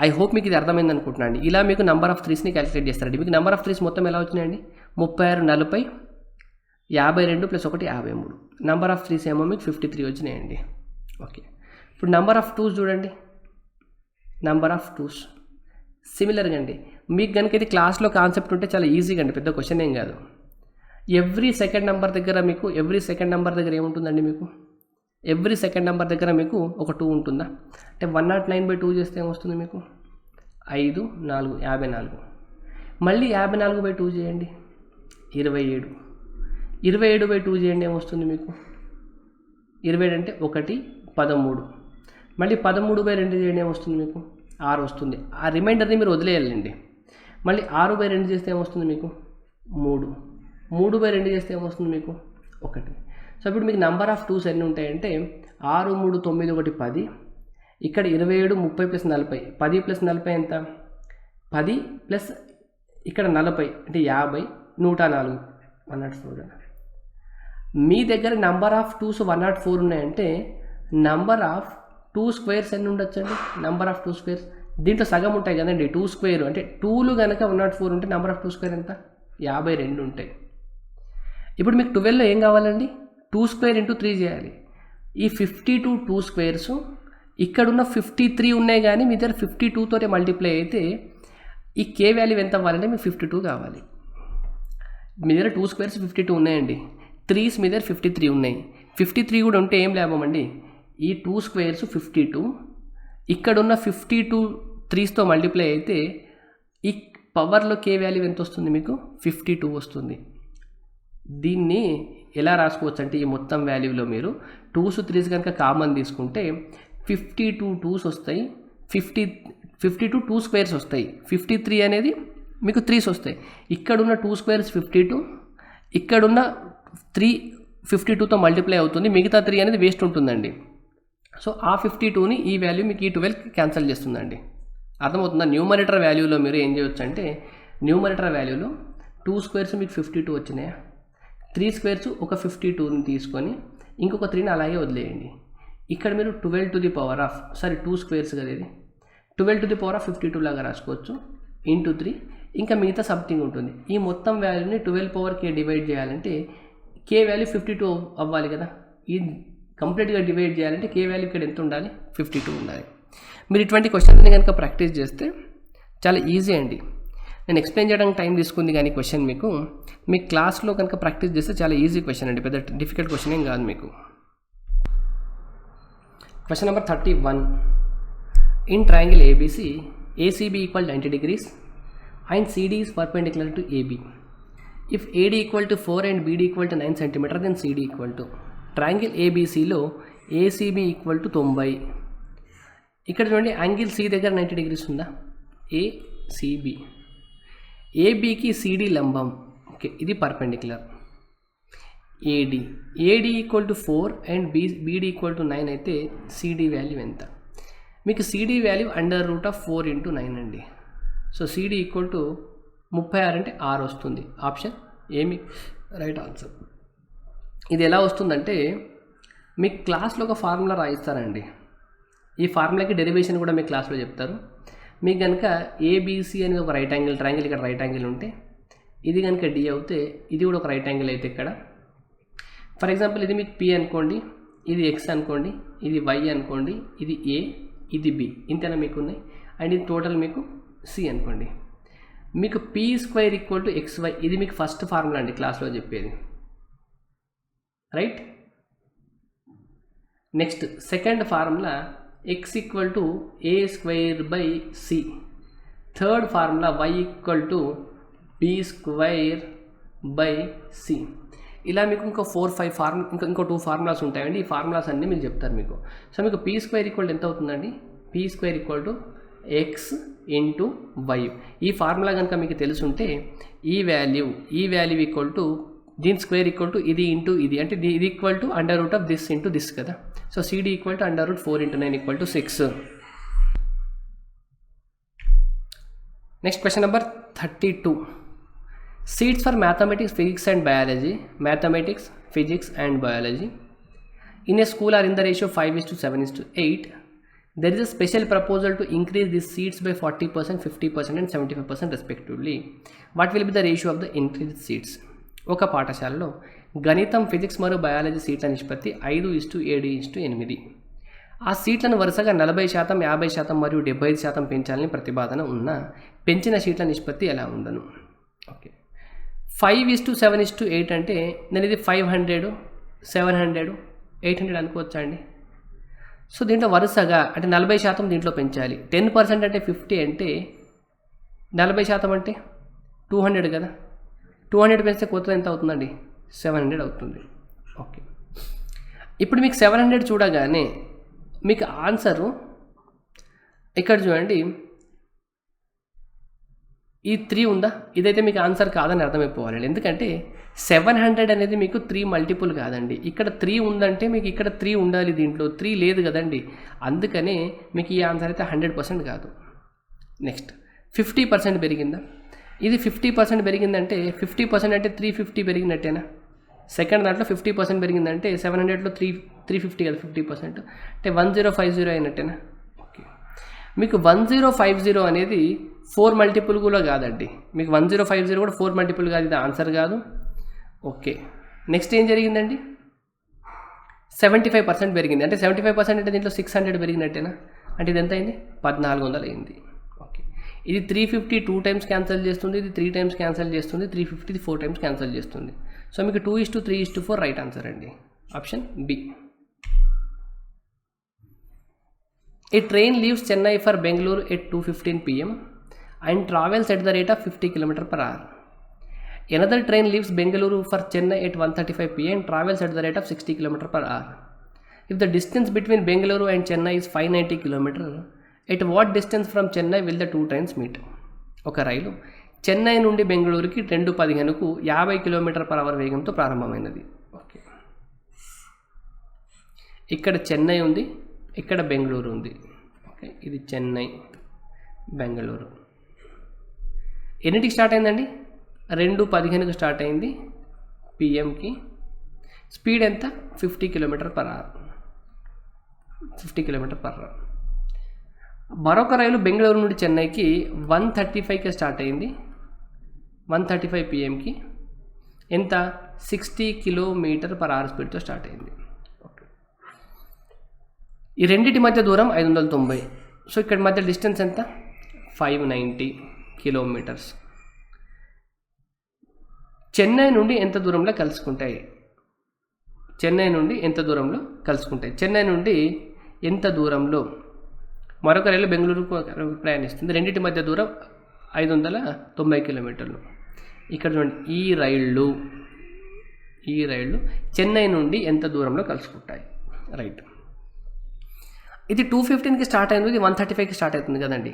ఐ హోప్ మీకు ఇది అర్థమైంది అనుకుంటున్నాను. ఇలా మీకు నెంబర్ ఆఫ్ 3స్ని క్యాలిక్యులేట్ చేస్తారండి. మీకు నెంబర్ ఆఫ్ 3s మొత్తం ఎలా వచ్చినాయండి? 36, 40, 52 + 1 53. నెంబర్ ఆఫ్ 3s ఏమో మీకు 53 వచ్చినాయండి. ఓకే, ఇప్పుడు నెంబర్ ఆఫ్ 2s చూడండి. నెంబర్ ఆఫ్ 2s సిమిలర్గా అండి. మీకు కనుక ఇది క్లాస్లో కాన్సెప్ట్ ఉంటే చాలా ఈజీగా అండి, పెద్ద క్వశ్చన్ ఏం కాదు. ఎవ్రీ సెకండ్ నెంబర్ దగ్గర ఏముంటుందండి? మీకు ఎవ్రీ సెకండ్ నెంబర్ దగ్గర మీకు ఒక 2 ఉంటుందా? అంటే 109/2 చేస్తే ఏమొస్తుంది మీకు? 5, 4, 54. మళ్ళీ 54/2 చేయండి, 27. 27/2 చేయండి, ఏమొస్తుంది మీకు? 27 అంటే 1, 13. మళ్ళీ 13/2 చేయండి, ఏమొస్తుంది మీకు? 6 వస్తుంది. ఆ రిమైండర్ని మీరు వదిలేయాలండి. మళ్ళీ 6/2 చేస్తే ఏమొస్తుంది మీకు? 3. 3/2 చేస్తే ఏమొస్తుంది మీకు? 1. సో ఇప్పుడు మీకు నెంబర్ ఆఫ్ 2s ఎన్ని ఉంటాయంటే 6, 3, 9, 1, 10. ఇక్కడ 27, 30 + 40. 10 + 40 ఎంత? 10 ప్లస్ ఇక్కడ 40 అంటే 50, 104 104. మీ దగ్గర నెంబర్ ఆఫ్ టూస్ 104 ఉన్నాయంటే నెంబర్ ఆఫ్ 2 స్క్వేర్స్ ఎన్ని ఉండొచ్చండి? నెంబర్ ఆఫ్ 2 స్క్వేర్స్ దీంట్లో సగం ఉంటాయి కదండి. 2 స్క్వేర్ అంటే 2లు కనుక 104 ఉంటే నెంబర్ ఆఫ్ 2 స్క్వేర్ ఎంత? 52 ఉంటాయి. ఇప్పుడు మీకు 12లో ఏం కావాలండి? 2 స్క్వేర్ ఇంటూ 3 చేయాలి. ఈ 52 2 స్క్వేర్స్ ఇక్కడున్న 53 ఉన్నాయి కానీ మీ దగ్గర 52 తోటే మల్టిప్లై అయితే ఈ కే వాల్యూ ఎంత అవ్వాలంటే మీకు 52 కావాలి. మీ దగ్గర 2 స్క్వేర్స్ 52 ఉన్నాయండి, 3s మీ దగ్గర 53 ఉన్నాయి. 53 కూడా ఉంటే ఏం లాభం అండి? ఈ 2 స్క్వేర్స్ 52 ఇక్కడున్న 52 3స్తో మల్టిప్లై అయితే ఈ పవర్లో కే వాల్యూ ఎంత వస్తుంది? మీకు 52 వస్తుంది. దీన్ని ఎలా రాసుకోవచ్చు అంటే ఈ మొత్తం వాల్యూలో మీరు 2s 3s కనుక కామన్ తీసుకుంటే 52 2s వస్తాయి, 52 2 స్క్వేర్స్ వస్తాయి, 53 అనేది మీకు 3s వస్తాయి. ఇక్కడున్న 2 స్క్వేర్స్ 52, ఇక్కడున్న 3 52తో మల్టిప్లై అవుతుంది, మిగతా 3 అనేది వేస్ట్ ఉంటుందండి. సో ఆ 52ని ఈ వాల్యూ మీకు ఈ 12 క్యాన్సిల్ చేస్తుందండి. అర్థమవుతుందా? న్యూమరేటర్ వాల్యూలో మీరు ఏం చేయొచ్చు అంటే న్యూమరేటర్ వాల్యూలో 2 స్క్వేర్స్ మీకు 52 వచ్చినాయా, 3 స్క్వేర్స్ ఒక 52ని తీసుకొని ఇంకొక 3ని అలాగే వదిలేయండి. ఇక్కడ మీరు 12 to the power of 2 squares కదా ఇది, 12 టు ది పవర్ ఆఫ్ 52 లాగా రాసుకోవచ్చు ఇంటూ 3, ఇంకా మిగతా సంథింగ్ ఉంటుంది. ఈ మొత్తం వాల్యూని 12 పవర్ కే డివైడ్ చేయాలంటే కే వాల్యూ 52 అవ్వాలి కదా. ఈ కంప్లీట్గా డివైడ్ చేయాలంటే కే వాల్యూ ఇక్కడ ఎంత ఉండాలి? 52 ఉండాలి. మీరు ఇటువంటి క్వశ్చన్స్ని కనుక ప్రాక్టీస్ చేస్తే చాలా ఈజీ అండి. నేను ఎక్స్ప్లెయిన్ చేయడానికి టైం తీసుకుంది కానీ క్వశ్చన్ మీ క్లాస్లో కనుక ప్రాక్టీస్ చేస్తే చాలా ఈజీ క్వశ్చన్ అండి, పెద్ద డిఫికల్ట్ క్వశ్చన్ ఏం కాదు మీకు. Question number 31. In triangle ABC ACB equal 90 degrees and CD is perpendicular to AB. If AD equal to 4 and BD equal to 9 cm, then CD equal to triangle ఏబీసీలో ACB equal to 90. ఇక్కడ చూడండి, angle C దగ్గర 90 degrees ఉందా? ACB, ఏబీకి CD లంబం, okay, ఇది perpendicular. AD equal to 4 and BD equal to 9 అయితే CD value ఎంత? మీకు సిడి వాల్యూ √4 × 9 అండి. సో సిడి ఈక్వల్ టు 36 అంటే 6 వస్తుంది. ఆప్షన్ ఏమి రైట్ ఆన్సర్. ఇది ఎలా వస్తుందంటే మీకు క్లాస్లో ఒక ఫార్ములా రాయిస్తారండి. ఈ ఫార్ములాకి డెరివేషన్ కూడా మీ క్లాస్లో చెప్తారు. మీకు కనుక ఏబీసీ అనేది ఒక రైట్ యాంగిల్ ట్రయాంగిల్, ఇక్కడ రైట్ యాంగిల్ ఉంటే ఇది కనుక డి అవుతే ఇది కూడా ఒక రైట్ యాంగిల్ అయితే ఇక్కడ ఫర్ ఎగ్జాంపుల్ ఇది మీకు పి అనుకోండి, ఇది ఎక్స్ అనుకోండి, ఇది వై అనుకోండి, ఇది ఏ, ఇది బి, ఇంతేనా మీకు ఉన్నాయి. అండ్ ఇది టోటల్ మీకు సి అనుకోండి. మీకు p² = xy, ఇది మీకు ఫస్ట్ ఫార్ములా అండి క్లాస్లో చెప్పేది, right. Next second formula x = a²/c. Third formula y = b²/c. ఇలా మీకు ఇంకో 4-5 ఇంకో 2 ఫార్ములాస్ ఉంటాయండి. ఈ ఫార్ములాస్ అన్నీ మీకు చెప్తారు మీకు. సో మీకు p² ఎంత అవుతుందండి? p² = x × y. ఈ ఫార్ములా కనుక మీకు తెలుసుంటే ఈ వాల్యూ ఈక్వల్ టు దీని స్క్వేర్ ఈక్వల్ టు ఇది ఇంటూ ఇది, అంటే ఇది equal to √this into this కదా. So CD = √4 × 9 = 6. Next question number 32. Seats for mathematics, physics and biology. Mathematics, physics and biology in a school are in the ratio 5:7:8. There is a special proposal to increase these seats by 40%, 50% and 75% respectively. What will be the ratio of the increased seats? ఒక పాఠశాలలో గణితం, physics మరియు biology సీట్ల నిష్పత్తి 5:7:8. ఆ సీట్లను వరుసగా 40%, 50% మరియు 75% పెంచాలని ప్రతిపాదన ఉన్న పెంచిన సీట్ల నిష్పత్తి ఎలా ఉండను? ఓకే, 5:7:8 అంటే నేను ఇది 500, 700, 800 అనుకోవచ్చా అండి? సో దీంట్లో వరుసగా అంటే 40% దీంట్లో పెంచాలి. 10% అంటే 50 అంటే 40% అంటే 200 కదా. 200 పెంచితే కొత్తది ఎంత అవుతుందండి? 700 అవుతుంది. ఓకే, ఇప్పుడు మీకు 700 చూడగానే మీకు ఆన్సరు ఇక్కడ చూడండి, ఈ 3 ఉందా? ఇదైతే మీకు ఆన్సర్ కాదని అర్థమైపోవాలి. ఎందుకంటే 700 అనేది మీకు 3 మల్టిపుల్ కాదండి. ఇక్కడ 3 ఉందంటే మీకు ఇక్కడ 3 ఉండాలి, దీంట్లో 3 లేదు కదండి. అందుకనే మీకు ఈ ఆన్సర్ అయితే 100% కాదు. నెక్స్ట్ 50% పెరిగిందా? ఇది 50% పెరిగిందంటే 50% అంటే 350 పెరిగినట్టేనా? సెకండ్ దాంట్లో 50% పెరిగిందంటే 700లో 350 కదా 50%, అంటే 1050 అయినట్టేనా? ఓకే, మీకు 1050 అనేది 4 మల్టిపుల్ కూడా కాదండి. మీకు 1050 కూడా 4 మల్టిపుల్ కాదు, ఇది ఆన్సర్ కాదు. ఓకే, నెక్స్ట్ ఏం జరిగిందండి? 75% పెరిగింది. అంటే 75% అంటే దీంట్లో 600 పెరిగినట్టేనా? అంటే ఇది ఎంత అయింది? 1400 అయింది. ఓకే, ఇది 350 2 టైమ్స్ క్యాన్సిల్ చేస్తుంది, ఇది 3 టైమ్స్ క్యాన్సిల్ చేస్తుంది, 350 ఇది 4 టైమ్స్ క్యాన్సిల్ చేస్తుంది. సో మీకు 2:3:4 రైట్ ఆన్సర్ అండి, option B. A train leaves Chennai for Bengaluru at 2:15 p.m. and travels at the rate of 50 km/h. Another train leaves Bengaluru for Chennai at 1:35 p.m. and travels at the rate of 60 km/h. If the distance between Bengaluru and Chennai is 590 km, at what distance from Chennai will the two trains meet? ఒక రైలు చెన్నై నుండి బెంగళూరుకి 2:15కు 50 km/h వేగంతో ప్రారంభమైనది. Okay, ఇక్కడ చెన్నై ఉంది, ఇక్కడ బెంగళూరు ఉంది. Okay, ఇది Chennai Bengaluru. ఎన్నిటికి start అయిందండి? 2:15కి స్టార్ట్ అయింది పిఎంకి. స్పీడ్ ఎంత? 50 km/h. 50 km/h. మరొక రైలు బెంగళూరు నుండి చెన్నైకి 1:35కి స్టార్ట్ అయింది, 1:35 పిఎంకి. ఎంత? 60 km/h స్పీడ్తో స్టార్ట్ అయింది. ఈ రెండింటి మధ్య దూరం 590. సో ఇక్కడ మధ్య డిస్టెన్స్ ఎంత? 590 కిలోమీటర్స్. చెన్నై నుండి ఎంత దూరంలో కలుసుకుంటాయి? చెన్నై నుండి ఎంత దూరంలో కలుసుకుంటాయి? చెన్నై నుండి ఎంత దూరంలో మరొక రైలు బెంగళూరుకు ప్రయాణిస్తుంది. రెండింటి మధ్య దూరం 590 కిలోమీటర్లు. ఇక్కడ చూడండి, ఈ రైళ్ళు చెన్నై నుండి ఎంత దూరంలో కలుసుకుంటాయి? రైట్. ఇది 2:15కి స్టార్ట్ అయింది, ఇది 1:35కి స్టార్ట్ అవుతుంది కదండి.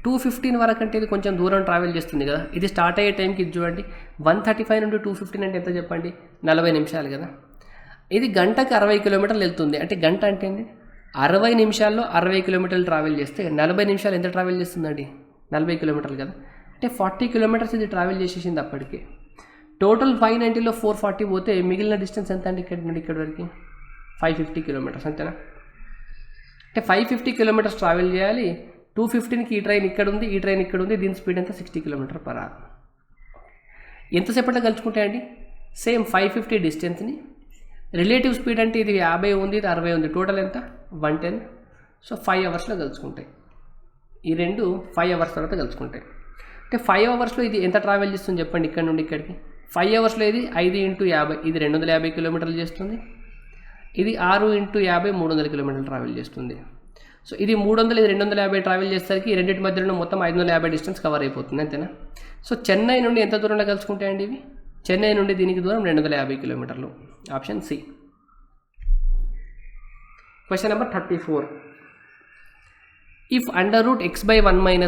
2:15 వరకు అంటే ఇది కొంచెం దూరం ట్రావెల్ చేస్తుంది కదా. ఇది స్టార్ట్ అయ్యే టైంకి ఇది చూడండి, 1:35 నుండి 2:15 అంటే ఎంత చెప్పండి? 40 నిమిషాలు కదా. ఇది గంటకి 60 కిలోమీటర్లు వెళ్తుంది. అంటే గంట అంటే ఏంటి? 60 నిమిషాల్లో 60 కిలోమీటర్లు ట్రావెల్ చేస్తే 40 నిమిషాలు ఎంత ట్రావెల్ చేస్తుందండి? 40 కిలోమీటర్లు కదా. అంటే 40 కిలోమీటర్స్ ఇది ట్రావెల్ చేసేసింది అప్పటికే. టోటల్ 590లో 440 పోతే మిగిలిన డిస్టెన్స్ ఎంత అండి? ఇక్కడ నుండి ఇక్కడ వరకు 550 కిలోమీటర్స్ అంతేనా? అంటే 550 కిలోమీటర్స్ ట్రావెల్ చేయాలి. 2:15కి ఈ ట్రైన్ ఇక్కడ ఉంది, ఈ ట్రైన్ ఇక్కడ ఉంది, దీని స్పీడ్ ఎంత? 60 km/h. ఎంతసేపట్లో కలుసుకుంటాయండి? సేమ్ 550 డిస్టెన్స్ని రిలేటివ్ స్పీడ్ అంటే ఇది 50 ఉంది, ఇది 60 ఉంది, టోటల్ ఎంత? 110. సో 5 అవర్స్లో కలుసుకుంటాయి. ఈ రెండు 5 అవర్స్ తర్వాత కలుసుకుంటాయి. అంటే 5 అవర్స్లో ఇది ఎంత ట్రావెల్ చేస్తుంది చెప్పండి? ఇక్కడ నుండి ఇక్కడికి 5 అవర్స్లో ఇది 5 × 50, ఇది 250 కిలోమీటర్లు చేస్తుంది. ఇది 6 × 50 300 కిలోమీటర్లు ట్రావెల్ చేస్తుంది. సో ఇది 300, ఇది 250 ట్రావెల్ చేసేసరికి ఈ రెండింటి మధ్యలో మొత్తం 550 డిస్టెన్స్ కవర్ అయిపోతుంది అంతేనా? సో చెన్నై నుండి ఎంత దూరంలో కలుసుకుంటాయండి ఇవి? చెన్నై నుండి దీనికి దూరం 250 కిలోమీటర్లు, option C. Question number 34. If √x/1 -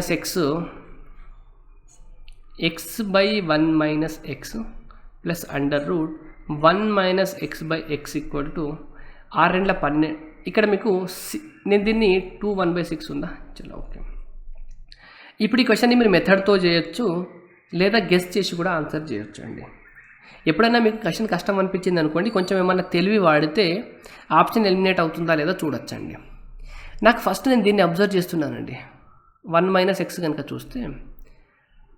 x plus √1 - x/x = 6×12. ఇక్కడ మీకు నేను దీన్ని 2/1/6 ఉందా? చలో ఓకే. ఇప్పుడు ఈ క్వశ్చన్ని మీరు మెథడ్తో చేయొచ్చు, లేదా గెస్ చేసి కూడా ఆన్సర్ చేయొచ్చు అండి. ఎప్పుడైనా మీకు క్వశ్చన్ కష్టం అనిపించింది అనుకోండి, కొంచెం ఏమన్నా తెలివి వాడితే ఆప్షన్ ఎలిమినేట్ అవుతుందా లేదా చూడొచ్చండి. నాకు ఫస్ట్ నేను దీన్ని అబ్జర్వ్ చేస్తున్నానండి. 1 - x కనుక చూస్తే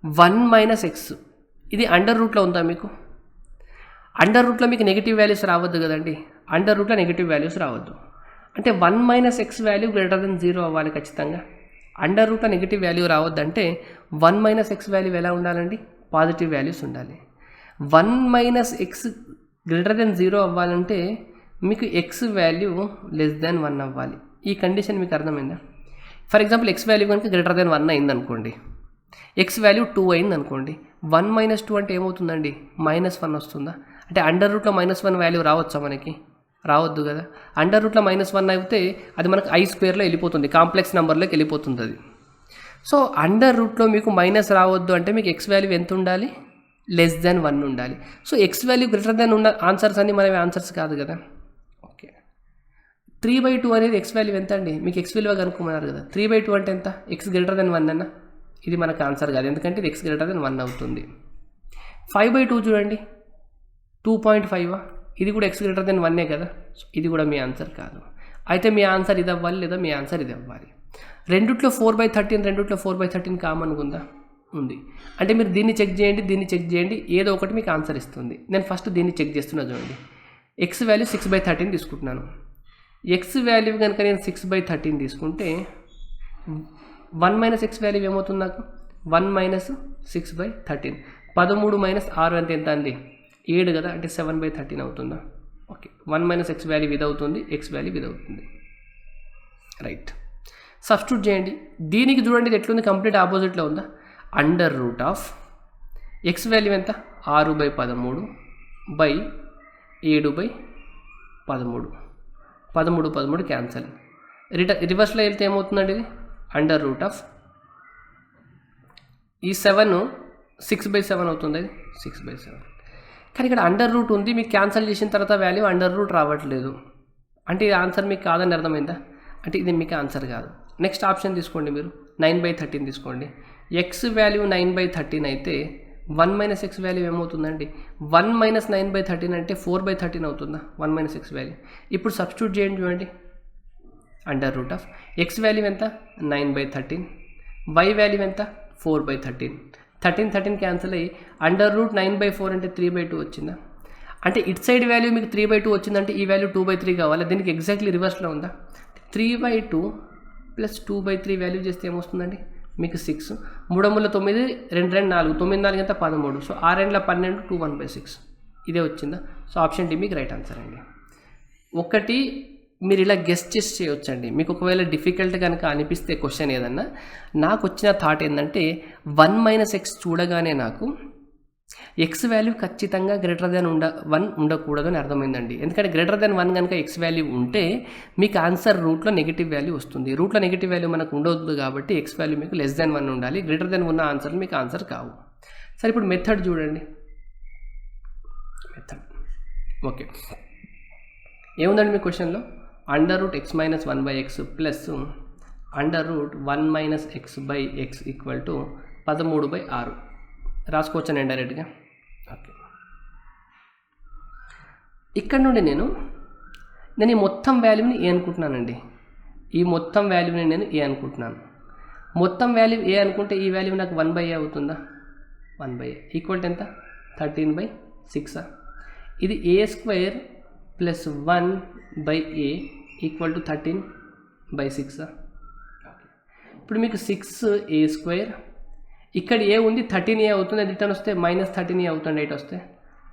1 - x ఇది అండర్ రూట్లో ఉందా? మీకు అండర్ రూట్లో మీకు నెగిటివ్ వాల్యూస్ రావద్దు కదండి. అండర్ రూట్లో నెగిటివ్ వాల్యూస్ రావద్దు అంటే 1 - x వాల్యూ >0 అవ్వాలి ఖచ్చితంగా. అండర్ రూట్లో నెగిటివ్ వాల్యూ రావద్దంటే 1 - x వాల్యూ ఎలా ఉండాలండి? పాజిటివ్ వాల్యూస్ ఉండాలి. 1 - x >0 అవ్వాలంటే మీకు x వాల్యూ <1 అవ్వాలి. ఈ కండిషన్ మీకు అర్థమైందా? ఫర్ ఎగ్జాంపుల్ x వాల్యూ కనుక >1 అయిందనుకోండి, x వాల్యూ 2 అయిందనుకోండి, 1 - 2 అంటే ఏమవుతుందండి? -1 వస్తుందా? అంటే అండర్ రూట్లో -1 వాల్యూ రావచ్చా? మనకి రావద్దు కదా. అండర్ రూట్లో -1 అయితే అది మనకు i² వెళ్ళిపోతుంది, కాంప్లెక్స్ నెంబర్లోకి వెళ్ళిపోతుంది అది. సో అండర్ రూట్లో మీకు మైనస్ రావద్దు అంటే మీకు x వాల్యూ ఎంత ఉండాలి? <1 ఉండాలి. సో x వాల్యూ > ఉన్న ఆన్సర్స్ అన్ని మనవి ఆన్సర్స్ కాదు కదా. ఓకే, 3/2 అనేది x వాల్యూ ఎంత అండి? మీకు x విలువ కనుక్కోమన్నారు కదా. 3/2 అంటే ఎంత? x > 1 అన్న, ఇది మనకు ఆన్సర్ కాదు, ఎందుకంటే ఇది x>1 అవుతుంది. 5/2 చూడండి, 2.5 ఇది కూడా x>1 కదా, ఇది కూడా మీ ఆన్సర్ కాదు. అయితే మీ ఆన్సర్ ఇది అవ్వాలి లేదా మీ ఆన్సర్ ఇది అవ్వాలి. రెండిట్లో 4/13 రెండిట్లో 4/13 కామన్గా ఉందా? ఉంది. అంటే మీరు దీన్ని చెక్ చేయండి, దీన్ని చెక్ చేయండి, ఏదో ఒకటి మీకు ఆన్సర్ ఇస్తుంది. నేను ఫస్ట్ దీన్ని చెక్ చేస్తున్నా చూడండి. x వాల్యూ 6/13 తీసుకుంటున్నాను. x వాల్యూ కనుక నేను 6/13 తీసుకుంటే 1 - x వాల్యూ ఏమవుతుంది నాకు? 1 - 6/13. 13 - 6 అంటే ఎంత అండి? 7 కదా, అంటే 7/13 అవుతుందా? ఓకే, 1 - x వాల్యూ ఇది అవుతుంది, x వాల్యూ ఇది అవుతుంది. రైట్, సబ్స్టిట్యూట్ చేయండి. దీనికి చూడండి ఇది ఎట్లుంది, కంప్లీట్ ఆపోజిట్లో ఉందా? √, x వాల్యూ ఎంత? 6/13 బై 7/13. 13 క్యాన్సల్. రివర్స్లో వెళ్తే ఏమవుతుందండి? ఇది √, ఈ 7 6/7 అవుతుంది, అది 6/7. కానీ ఇక్కడ √ ఉంది, మీకు క్యాన్సల్ చేసిన తర్వాత వాల్యూ √ రావట్లేదు. అంటే ఇది ఆన్సర్ మీకు కాదని అర్థమైందా? అంటే ఇది మీకు ఆన్సర్ కాదు. నెక్స్ట్ ఆప్షన్ తీసుకోండి, మీరు 9/13 తీసుకోండి. x వాల్యూ 9/13 అయితే 1 - x వాల్యూ ఏమవుతుందండి? 1 - 9/13 అంటే 4/13 అవుతుందా? 1 - x వాల్యూ. ఇప్పుడు సబ్స్టిట్యూట్ చేయండి చూడండి. √, x వాల్యూ ఎంత? 9/13, y వాల్యూ ఎంత? 4/13. 13 క్యాన్సిల్ అయ్యి √9/4 అంటే 3/2 వచ్చిందా? అంటే ఇట్ సైడ్ వాల్యూ మీకు 3/2 వచ్చిందంటే ఈ వాల్యూ 2/3 కావాలి. దీనికి ఎగ్జాక్ట్లీ రివర్స్లో ఉందా? 3/2 + 2/3 వాల్యూ చేస్తే ఏమొస్తుందండి? మీకు 6. 3 × 9 2 2 4 9 4 ఎంత? 13. సో 6 2 12 2 1/6 ఇదే వచ్చిందా? సో ఆప్షన్ డి మీకు రైట్ ఆన్సర్ అండి. ఒకటి మీరు ఇలా గెస్ట్ చేసి చేయొచ్చండి. మీకు ఒకవేళ డిఫికల్ట్ కనుక అనిపిస్తే క్వశ్చన్ ఏదన్నా, నాకు వచ్చిన థాట్ ఏంటంటే 1 - x చూడగానే నాకు x వాల్యూ ఖచ్చితంగా >1 ఉండకూడదు అని అర్థమైందండి. ఎందుకంటే >1 కనుక x వాల్యూ ఉంటే మీకు ఆన్సర్ రూట్లో నెగిటివ్ వాల్యూ వస్తుంది. రూట్లో నెగిటివ్ వాల్యూ మనకు ఉండవద్దు కాబట్టి x వాల్యూ మీకు <1 ఉండాలి. >1 ఉన్న ఆన్సర్ మీకు ఆన్సర్ కావు. సరే, ఇప్పుడు మెథడ్ చూడండి. మెథడ్ ఓకే, ఏముందండి మీ క్వశ్చన్లో? √x - 1/x ప్లస్ √1 - x/x = 13/6 రాసుకోవచ్చాను డైరెక్ట్గా. ఓకే, ఇక్కడ నుండి నేను ఈ మొత్తం వాల్యూని ఏ అనుకుంటున్నానండి. ఈ మొత్తం వాల్యూని నేను ఏ అనుకుంటున్నాను. మొత్తం వాల్యూ ఏ అనుకుంటే ఈ వాల్యూ నాకు 1/a అవుతుందా? 1/a ఈక్వల్ ఎంత? 13/6. ఇది a² + 1/a = 13/6. ఇప్పుడు మీకు 6a², ఇక్కడ ఏ ఉంది 13a అవుతుంది, అది రిటర్న్ వస్తే -13a అవుతుంది, 8 వస్తే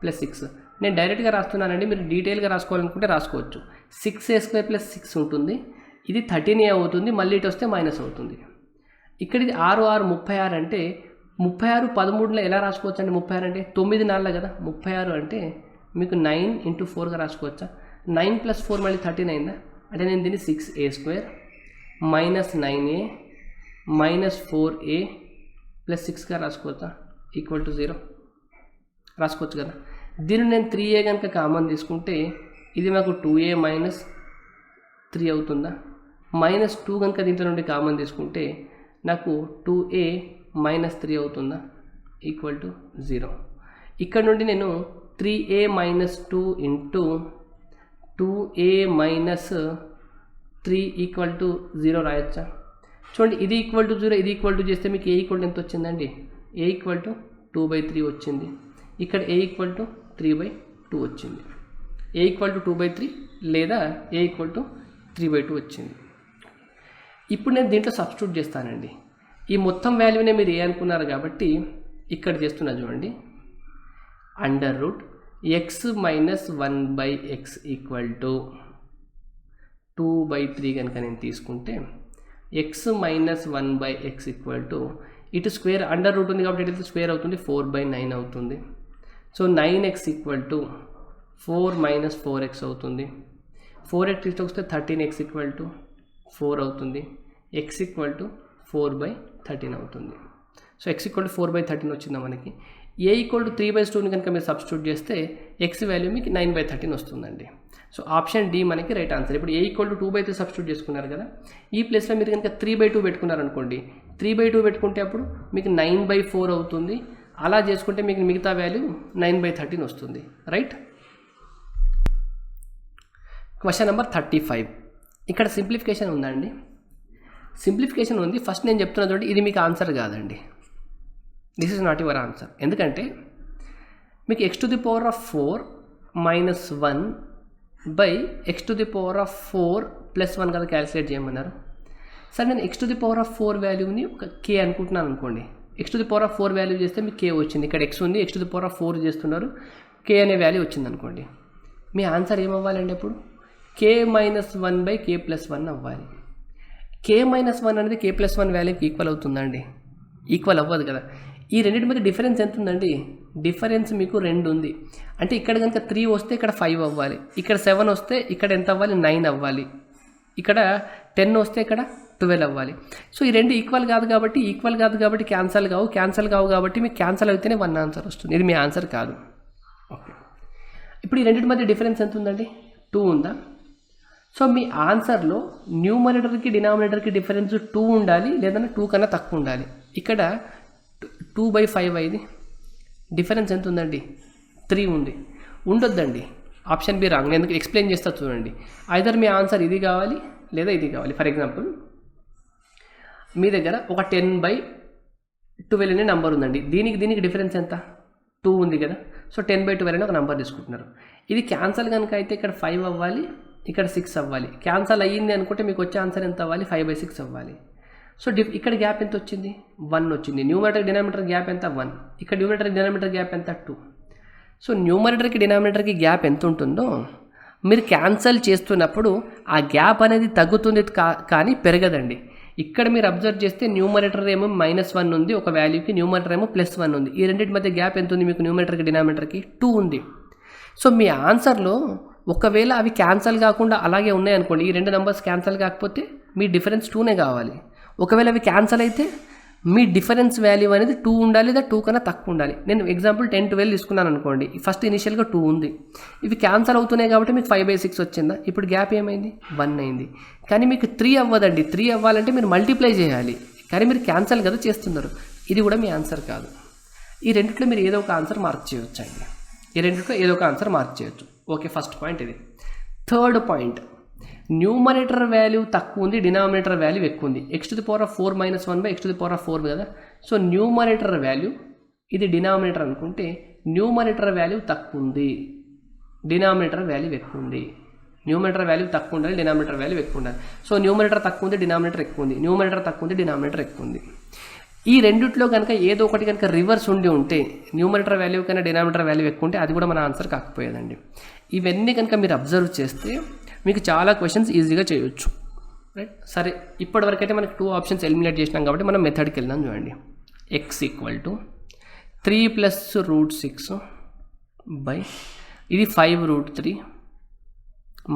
+6. నేను డైరెక్ట్గా రాస్తున్నానండి, మీరు డీటెయిల్గా రాసుకోవాలనుకుంటే రాసుకోవచ్చు. 6a² + 6 ఉంటుంది, ఇది 13a అవుతుంది, మళ్ళీ ఇటు వస్తే మైనస్ అవుతుంది. ఇక్కడ ఇది 6 6 36 అంటే 36 13లో ఎలా రాసుకోవచ్చు అండి? 36 అంటే 9 4 కదా, 36 అంటే మీకు 9 × 4గా రాసుకోవచ్చా? 9 + 4 మళ్ళీ 13 అయిందా? అంటే నేను దీన్ని 6a² - 9a - 4a + 6గా రాసుకోవచ్చా? = 0 రాసుకోవచ్చు కదా. దీన్ని నేను 3a కనుక కామన్ తీసుకుంటే ఇది మాకు 2a - 3 అవుతుందా? -2 కనుక దీంట్లో నుండి కామన్ తీసుకుంటే నాకు 2a - 3 అవుతుందా? = 0. ఇక్కడ నుండి నేను 3a - 2 × 2a - 3 = 0 రాయొచ్చా? చూడండి, ఇది =0, ఇది చేస్తే మీకు a ఎంత వచ్చిందండి? a = 2/3 వచ్చింది. ఇక్కడ a = 3/2 వచ్చింది. a = 2/3 లేదా a = 3/2 వచ్చింది. ఇప్పుడు నేను దీంట్లో సబ్స్టిట్యూట్ చేస్తానండి. ఈ మొత్తం వాల్యూనే మీరు ఏ అనుకున్నారు కాబట్టి ఇక్కడ చేస్తున్నా చూడండి. √x - 1/x = 2/3 కనుక నేను తీసుకుంటే x - 1/x ఇటు స్క్వేర్ √ ఉంది కాబట్టి ఇటు స్క్వేర్ అవుతుంది, 4/9 అవుతుంది. సో 9x = 4 - 4x అవుతుంది. 4x తీసుకొస్తే 13x = 4 అవుతుంది. x = 4/13 అవుతుంది. సో x = 4/13 వచ్చిందా మనకి. a = 3/2 కనుక మీరు సబ్స్టిట్యూట్ చేస్తే x వాల్యూ మీకు 9/13 వస్తుందండి. సో ఆప్షన్ డి మనకి రైట్ ఆన్సర్. ఇప్పుడు a = 2/3 సబ్స్టిట్యూట్ చేసుకున్నారు కదా, ఈ ప్లేస్లో మీరు కనుక 3/2 పెట్టుకున్నారనుకోండి, 3/2 పెట్టుకుంటే అప్పుడు మీకు 9/4 అవుతుంది. అలా చేసుకుంటే మీకు మిగతా వాల్యూ 9/13 వస్తుంది. రైట్. Question number 35. ఇక్కడ సింప్లిఫికేషన్ ఉందండి. సింప్లిఫికేషన్ ఉంది. ఫస్ట్ నేను చెప్తున్నా చూడండి, ఇది మీకు ఆన్సర్ కాదండి. This is not your answer. ఎందుకంటే మీకు x⁴ - 1 బై x⁴ +1 కదా క్యాలిక్యులేట్ చేయమన్నారు. సరే నేను x⁴ వాల్యూని ఒక k అనుకుంటున్నాను అనుకోండి. x⁴ వాల్యూ చేస్తే మీకు k వచ్చింది. ఇక్కడ x ఉంది, x⁴ చేస్తున్నారు, k అనే వాల్యూ వచ్చింది అనుకోండి. మీ ఆన్సర్ ఏమవ్వాలండి అప్పుడు? k - 1 బై k + 1 అవ్వాలి. k - 1 అనేది k + 1 వాల్యూకి ఈక్వల్ అవుతుందండి? ఈక్వల్ అవ్వదు కదా. ఈ రెండింటి మధ్య డిఫరెన్స్ ఎంత ఉందండి? డిఫరెన్స్ మీకు 2 ఉంది. అంటే ఇక్కడ కనుక 3 వస్తే ఇక్కడ 5 అవ్వాలి, ఇక్కడ 7 వస్తే ఇక్కడ ఎంత అవ్వాలి? 9 అవ్వాలి, ఇక్కడ 10 వస్తే ఇక్కడ 12 అవ్వాలి. సో ఈ రెండు ఈక్వల్ కాదు కాబట్టి క్యాన్సల్ కావు కాబట్టి మీకు క్యాన్సల్ అయితేనే 1 ఆన్సర్ వస్తుంది. ఇది మీ ఆన్సర్ కాదు. ఓకే, ఇప్పుడు ఈ రెండింటి మధ్య డిఫరెన్స్ ఎంత ఉందండి? 2 ఉందా? సో మీ ఆన్సర్లో న్యూమరేటర్కి డినామినేటర్కి డిఫరెన్స్ 2 ఉండాలి, లేదంటే 2 కన్నా తక్కువ ఉండాలి. ఇక్కడ 2/5 అయింది. డిఫరెన్స్ ఎంత ఉందండి? 3 ఉంది. ఉండొద్దండి. Option B wrong. నేను ఎందుకు ఎక్స్ప్లెయిన్ చేస్తా చూడండి. ఐదర్ మీ ఆన్సర్ ఇది కావాలి లేదా ఇది కావాలి. ఫర్ ఎగ్జాంపుల్ మీ దగ్గర ఒక 10/12 అనే నెంబర్ ఉందండి. దీనికి డిఫరెన్స్ ఎంత? 2 ఉంది కదా. సో 10/12 అని ఒక నెంబర్ తీసుకుంటున్నారు. ఇది క్యాన్సల్ కనుక అయితే ఇక్కడ 5 అవ్వాలి, ఇక్కడ 6 అవ్వాలి. క్యాన్సల్ అయ్యింది అనుకుంటే మీకు వచ్చే ఆన్సర్ ఎంత అవ్వాలి? 5/6 అవ్వాలి. సో ఇక్కడ గ్యాప్ ఎంత వచ్చింది? 1 వచ్చింది. న్యూమరేటర్ డినామినేటర్ గ్యాప్ ఎంత? 1. ఇక్కడ న్యూమరేటర్ డినామినేటర్ గ్యాప్ ఎంత? 2. సో న్యూమరేటర్కి డినామినేటర్కి గ్యాప్ ఎంత ఉంటుందో మీరు క్యాన్సల్ చేస్తున్నప్పుడు ఆ గ్యాప్ అనేది తగ్గుతుంది కానీ పెరగదండి. ఇక్కడ మీరు అబ్జర్వ్ చేస్తే న్యూమరేటర్ ఏమో -1 ఉంది ఒక వాల్యూకి, న్యూమరేటర్ ఏమో +1 ఉంది. ఈ రెండింటి మధ్య గ్యాప్ ఎంత ఉంది మీకు? న్యూమరేటర్కి డినామినేటర్కి 2 ఉంది. సో మీ ఆన్సర్లో ఒకవేళ అవి క్యాన్సల్ కాకుండా అలాగే ఉన్నాయనుకోండి, ఈ రెండు నెంబర్స్ క్యాన్సల్ కాకపోతే మీ డిఫరెన్స్ 2నే కావాలి. ఒకవేళ అవి క్యాన్సల్ అయితే మీ డిఫరెన్స్ వాల్యూ అనేది 2 ఉండాలి, లేదా 2 కన్నా తక్కువ ఉండాలి. నేను ఎగ్జాంపుల్ 10-12 తీసుకున్నాను అనుకోండి. ఫస్ట్ ఇనిషియల్గా 2 ఉంది, ఇవి క్యాన్సల్ అవుతున్నాయి కాబట్టి మీకు 5/6 వచ్చిందా? ఇప్పుడు గ్యాప్ ఏమైంది? 1 అయింది. కానీ మీకు 3 అవ్వదండి. 3 అవ్వాలంటే మీరు మల్టిప్లై చేయాలి, కానీ మీరు క్యాన్సల్ కదా చేస్తున్నారు. ఇది కూడా మీ ఆన్సర్ కాదు. ఈ రెండిట్లో మీరు ఏదో ఒక ఆన్సర్ మార్క్ చేయొచ్చు అండి. ఈ రెండిట్లో ఏదో ఒక ఆన్సర్ మార్క్ చేయొచ్చు. ఓకే, ఫస్ట్ పాయింట్ ఇది. థర్డ్ పాయింట్, న్యూమరేటర్ వాల్యూ తక్కువ ఉంది, డినామినేటర్ వాల్యూ ఎక్కువ ఉంది. x⁴ - 1 బై x⁴ కదా. సో న్యూమరేటర్ వాల్యూ ఇది డినామినేటర్ అనుకుంటే న్యూమరేటర్ వాల్యూ తక్కువ ఉంది, డినామినేటర్ వాల్యూ ఎక్కువ ఉంది. న్యూమరేటర్ వాల్యూ తక్కువ ఉండాలి, డినామినేటర్ వాల్యూ ఎక్కువ ఉండాలి. సో న్యూమరేటర్ తక్కువ ఉంది, డినామినేటర్ ఎక్కువ ఉంది. న్యూమరేటర్ తక్కువ ఉంది, డినామినేటర్ ఎక్కువ ఉంది. ఈ రెండిట్లో కనుక ఏదో ఒకటి కనుక రివర్స్ ఉంటే న్యూమరేటర్ వాల్యూ కన్నా డినామినేటర్ వాల్యూ ఎక్కువ ఉంటే అది కూడా మన ఆన్సర్ కాకపోయేదండి. ఇవన్నీ కనుక మీరు అబ్జర్వ్ చేస్తే మీకు చాలా క్వశ్చన్స్ ఈజీగా చేయొచ్చు. రైట్. సరే, ఇప్పటివరకైతే మనకి 2 ఆప్షన్స్ ఎలిమినేట్ చేసినాం కాబట్టి మనం మెథడ్కి వెళ్దాం. చూడండి, x = 3 + √6 బై ఇది 5√3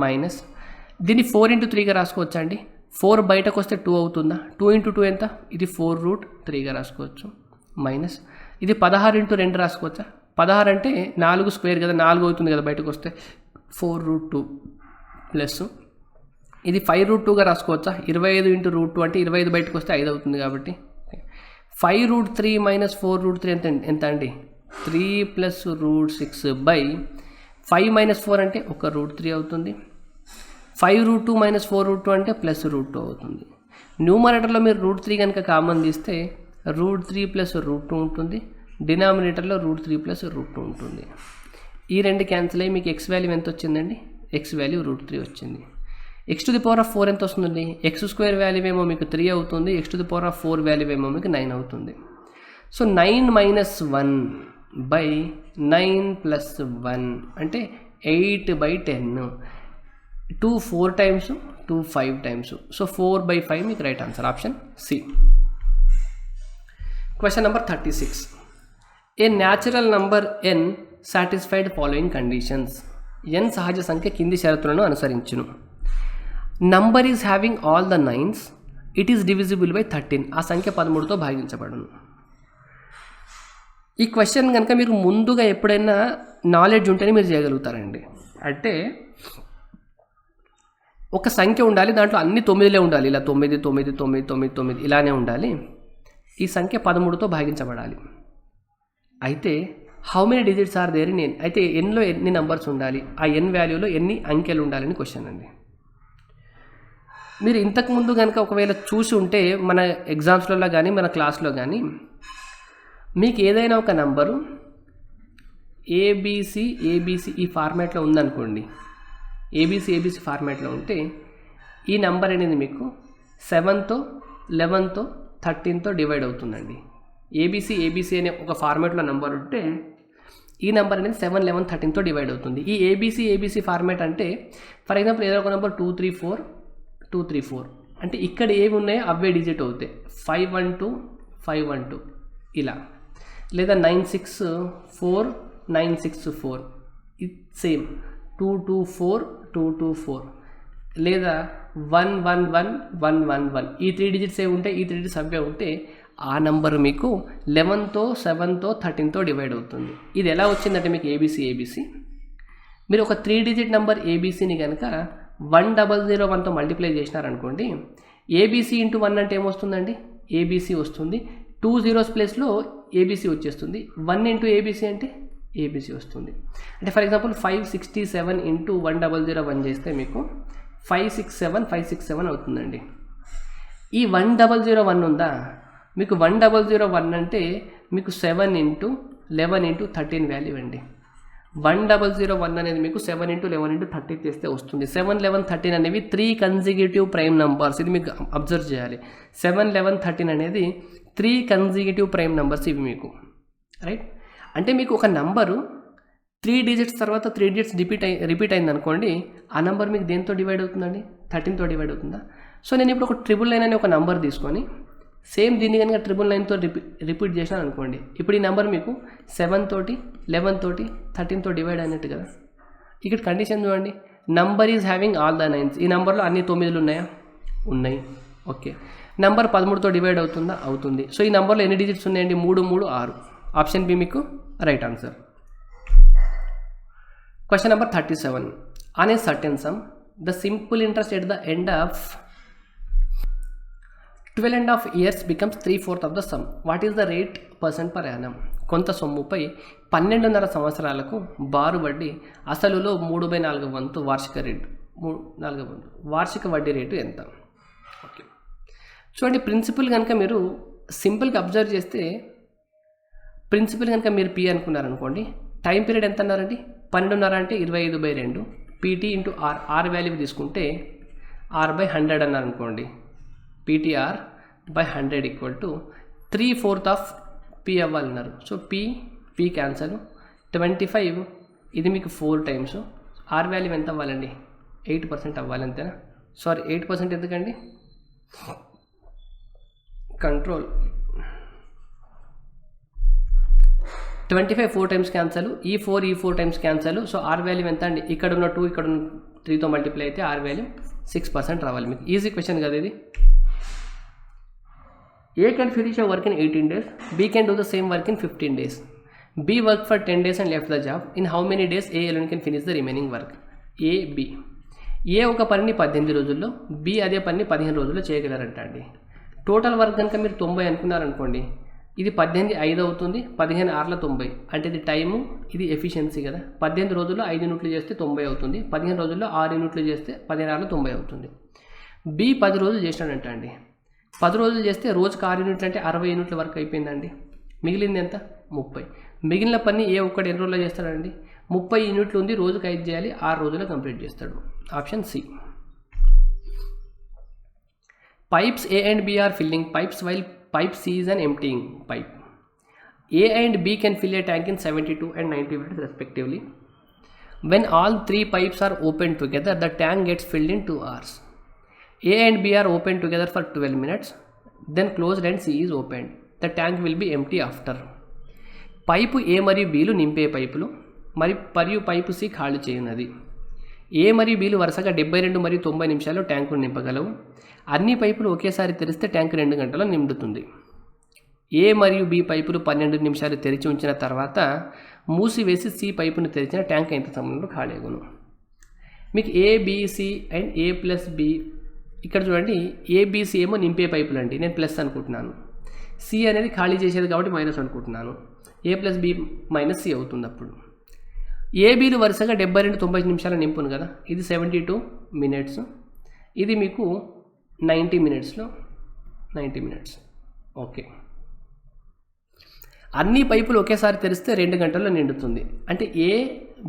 మైనస్ దీన్ని 4 × 3గా రాసుకోవచ్చా అండి? 4 బయటకు వస్తే 2 అవుతుందా? 2 × 2 ఎంత? ఇది 4√3గా రాసుకోవచ్చు. మైనస్ ఇది 16 × 2 రాసుకోవచ్చా? 16 అంటే 4 స్క్వేర్ కదా, 4 అవుతుంది కదా బయటకు వస్తే. 4√2 ప్లస్ ఇది 5√2గా రాసుకోవచ్చా? 25 × √2 అంటే 25 బయటకు వస్తే 5 అవుతుంది కాబట్టి. 5√3 మైనస్ 4√3 ఎంత అండి? 3 + √6 బై 5 - 4 అంటే 1√3 అవుతుంది. 5√2 - 4√2 అంటే +√2 అవుతుంది. న్యూమరేటర్లో మీరు √3 కనుక కామన్ తీస్తే √3 + √2 ఉంటుంది. డినామినేటర్లో √3 + √2 ఉంటుంది. ఈ రెండు క్యాన్సిల్ అయ్యి మీకు x వాల్యూ ఎంత వచ్చిందండి? x వాల్యూ √3 వచ్చింది. x⁴ ఎంత వస్తుందండి? x² వాల్యూ ఏమో మీకు 3 అవుతుంది, x⁴ వాల్యూ ఏమో మీకు 9 అవుతుంది. సో 9 - 1 బై 9 + 1 అంటే 8/10. 2 4 టైమ్స్, 2 5 టైమ్స్. సో 4/5 మీకు right answer, option C. Question number 36. A natural number n satisfied following conditions. n సహజ సంఖ్య కింది షరతులను అనుసరించును. Number is having all the 9s, it is divisible by 13. ఆ సంఖ్య 13తో భాగించబడును. ఈ క్వశ్చన్ కనుక మీరు ముందుగా ఎప్పుడైనా నాలెడ్జ్ ఉంటేనే మీరు చేయగలుగుతారండి. అంటే ఒక సంఖ్య ఉండాలి, దాంట్లో అన్ని 9లే ఉండాలి. ఇలా 9 9 9 9 9 ఇలానే ఉండాలి. ఈ సంఖ్య 13తో భాగించబడాలి. అయితే how many digits are there in N, అయితే ఎన్లో ఎన్ని నంబర్స్ ఉండాలి, ఆ ఎన్ వాల్యూలో ఎన్ని అంకెలు ఉండాలని క్వశ్చన్ అండి. మీరు ఇంతకుముందు కనుక ఒకవేళ చూసి ఉంటే మన ఎగ్జామ్స్లలో కానీ మన క్లాస్లో కానీ మీకు ఏదైనా ఒక నంబరు ఏబీసీ ఈ ఫార్మాట్లో ఉందనుకోండి, ఏబీసీ ఫార్మాట్లో ఉంటే ఈ నంబర్ అనేది మీకు 7తో 11తో 13తో డివైడ్ అవుతుందండి. ఏబీసీ అనే ఒక ఫార్మాట్లో నంబర్ ఉంటే ఈ నెంబర్ అనేది 7, 11, 13తో డివైడ్ అవుతుంది. ఈ ఏబీసీ ఫార్మాట్ అంటే ఫర్ ఎగ్జాంపుల్ ఏదైనా ఒక నెంబర్ 234 అంటే ఇక్కడ ఏవి ఉన్నాయో అవే డిజిట్ అవుతాయి. 512 ఇలా, లేదా 964 ఇది సేమ్, 224 లేదా 111 ఈ 3 డిజిట్స్ ఏవి ఉంటాయి, ఈ 3 డిజిట్స్ అవే ఉంటే ఆ నెంబర్ మీకు 11తో 7తో 13తో డివైడ్ అవుతుంది. ఇది ఎలా వచ్చిందంటే మీకు ఏబీసీ మీరు ఒక 3 డిజిట్ నెంబర్ ఏబీసీని కనుక 1001తో మల్టిప్లై చేసినారనుకోండి, ఏబీసీ ఇంటూ 1 అంటే ఏమొస్తుందండి, ఏబీసీ వస్తుంది. 2 zeros ప్లేస్లో ఏబీసీ వచ్చేస్తుంది. 1 ఇంటూ ఏబీసీ అంటే ఏబీసీ వస్తుంది. అంటే ఫర్ ఎగ్జాంపుల్ 567 ఇంటూ 1001 చేస్తే మీకు 567 అవుతుందండి. ఈ 1001 ఉందా, మీకు 1001 అంటే మీకు 7 ఇంటూ 11 ఇంటూ 13 వాల్యూ అండి. 1001 అనేది మీకు 7 ఇంటూ 11 ఇంటూ 13 చేస్తే వస్తుంది. 7, 11, 13 అనేవి 3 కన్సిక్యూటివ్ ప్రైమ్ నంబర్స్. ఇది మీకు అబ్జర్వ్ చేయాలి. 7, 11, 13 అనేది 3 కన్సిక్యూటివ్ ప్రైమ్ నంబర్స్ ఇవి మీకు, రైట్. అంటే మీకు ఒక నంబరు 3 డిజిట్స్ తర్వాత 3 డిజిట్స్ రిపీట్ అయింది అనుకోండి, ఆ నెంబర్ మీకు దేంతో డివైడ్ అవుతుందండి, 13తో డివైడ్ అవుతుందా. సో నేను ఇప్పుడు ఒక 999 అనే ఒక నెంబర్ తీసుకొని సేమ్ దీన్ని కనుక 999తో రిపీట్ చేసినాను అనుకోండి, ఇప్పుడు ఈ నెంబర్ మీకు 7 తోటి 11 తోటి 13తో డివైడ్ అయినట్టు కదా. ఇక్కడ కండిషన్ చూడండి, number is having all the 9s. ఈ నెంబర్లో అన్ని 9లు ఉన్నాయా, ఉన్నాయి. ఓకే, నెంబర్ 13తో డివైడ్ అవుతుందా, అవుతుంది. సో ఈ నెంబర్లో ఎన్ని డిజిట్స్ ఉన్నాయండి, 3, 6. ఆప్షన్ బి మీకు right answer. Question number 37. On a certain some the simple interest at the end of 12.5 years becomes 3/4 of the sum. What is the rate % per annum? కొంత సొమ్ముపై 12.5 సంవత్సరాలకు బారు వడ్డీ అసలులో 3/4 వంతు వార్షిక వడ్డీ రేటు ఎంత? ఓకే, చూడండి, ప్రిన్సిపల్ కనుక మీరు సింపుల్గా అబ్జర్వ్ చేస్తే, ప్రిన్సిపల్ కనుక మీరు పి అనుకున్నారనుకోండి, టైం పీరియడ్ ఎంత అన్నారండి, 12.5 అంటే 25/2 పీటీ ఇంటూ ఆర్ వాల్యూ తీసుకుంటే R/100 అన్నారనుకోండి, PTR by 100 equal to 3/4 of P అవ్వాలన్నారు. సో పి క్యాన్సల్, 25 ఇది మీకు 4 టైమ్స్. ఆర్ వాల్యూ ఎంత అవ్వాలండి, 8% అవ్వాలి, అంతేనా. సారీ, 8% ఎందుకండి, కంట్రోల్ 25 4 టైమ్స్ క్యాన్సల్, ఈ 4 times cancel. So R value ఎంత అండి, ఇక్కడ ఉన్న 2 ఇక్కడ ఉన్న 3తో మల్టిప్లై అయితే ఆర్ వాల్యూ 6% రావాలి. మీకు ఈజీ క్వశ్చన్ కదా ఇది. A can finish a work in 18 days. B can do the same work in 15 days. B worked for 10 days and left the job. In how many days A alone can finish the remaining work? A, B. A ఒక పనిని 18 రోజుల్లో, B అదే పనిని 15 రోజుల్లో చేయగలరంట అండి. Total work కనుక మీరు 90 అనుకున్నారనుకోండి, ఇది 18 5 అవుతుంది, 15 6ల 90 అంటే ఇది టైము, ఇది ఎఫిషియన్సీ కదా. 18 రోజుల్లో 5 యూనిట్లు చేస్తే 90 అవుతుంది, 15 రోజుల్లో 6 యూనిట్లు చేస్తే 15 6ల 90 అవుతుంది. B 10 రోజులు చేసినాడంట అండి. 10 రోజులు చేస్తే రోజుకి 6 యూనిట్లు అంటే 60 యూనిట్ల వరకు అయిపోయిందండి. మిగిలింది ఎంత, 30. మిగిలిన పని ఏ ఒక్కటి ఎన్ని రోజుల్లో చేస్తాడండి, 30 యూనిట్లు ఉంది, రోజుకి 5 చేయాలి, 6 రోజుల్లో కంప్లీట్ చేస్తాడు. Option C. Pipes A and B are filling pipes while pipe C is an emptying pipe. A and B can fill a tank in 72 and 90 minutes respectively. When all 3 pipes are opened together, the tank gets filled in 2 hours. A and B are opened together for 12 minutes, then closed and C is opened. The tank will be empty after. Pipe A మరియు బీలు నింపే పైపులు మరియు pipe C ఖాళీ చేయనున్నది. ఏ మరియు బీలు వరుసగా 72 మరియు 90 నిమిషాల్లో ట్యాంకును నింపగలవు. అన్ని పైపులు ఒకేసారి తెరిస్తే ట్యాంక్ 2 గంటల్లో నిండుతుంది. ఏ మరియు బి పైపులు 12 నిమిషాలు తెరిచి ఉంచిన తర్వాత మూసివేసి సి పైపును తెరిచిన ట్యాంక్ ఎంత సమయంలో ఖాళీ అగును. మీకు ABC and A plus B ఇక్కడ చూడండి, ఏబిసి ఏమో నింపే పైపులు అండి, నేను ప్లస్ అనుకుంటున్నాను. సి అనేది ఖాళీ చేసేది కాబట్టి మైనస్ అనుకుంటున్నాను. ఏ ప్లస్ బి మైనస్ సి అవుతుంది. అప్పుడు ఏబీలు వరుసగా 72 90 నిమిషాల నింపును కదా, ఇది 72 మినిట్స్, ఇది మీకు 90 మినిట్స్లో 90 మినిట్స్. ఓకే, అన్ని పైపులు ఒకేసారి తెరిస్తే 2 గంటల్లో నిండుతుంది. అంటే ఏ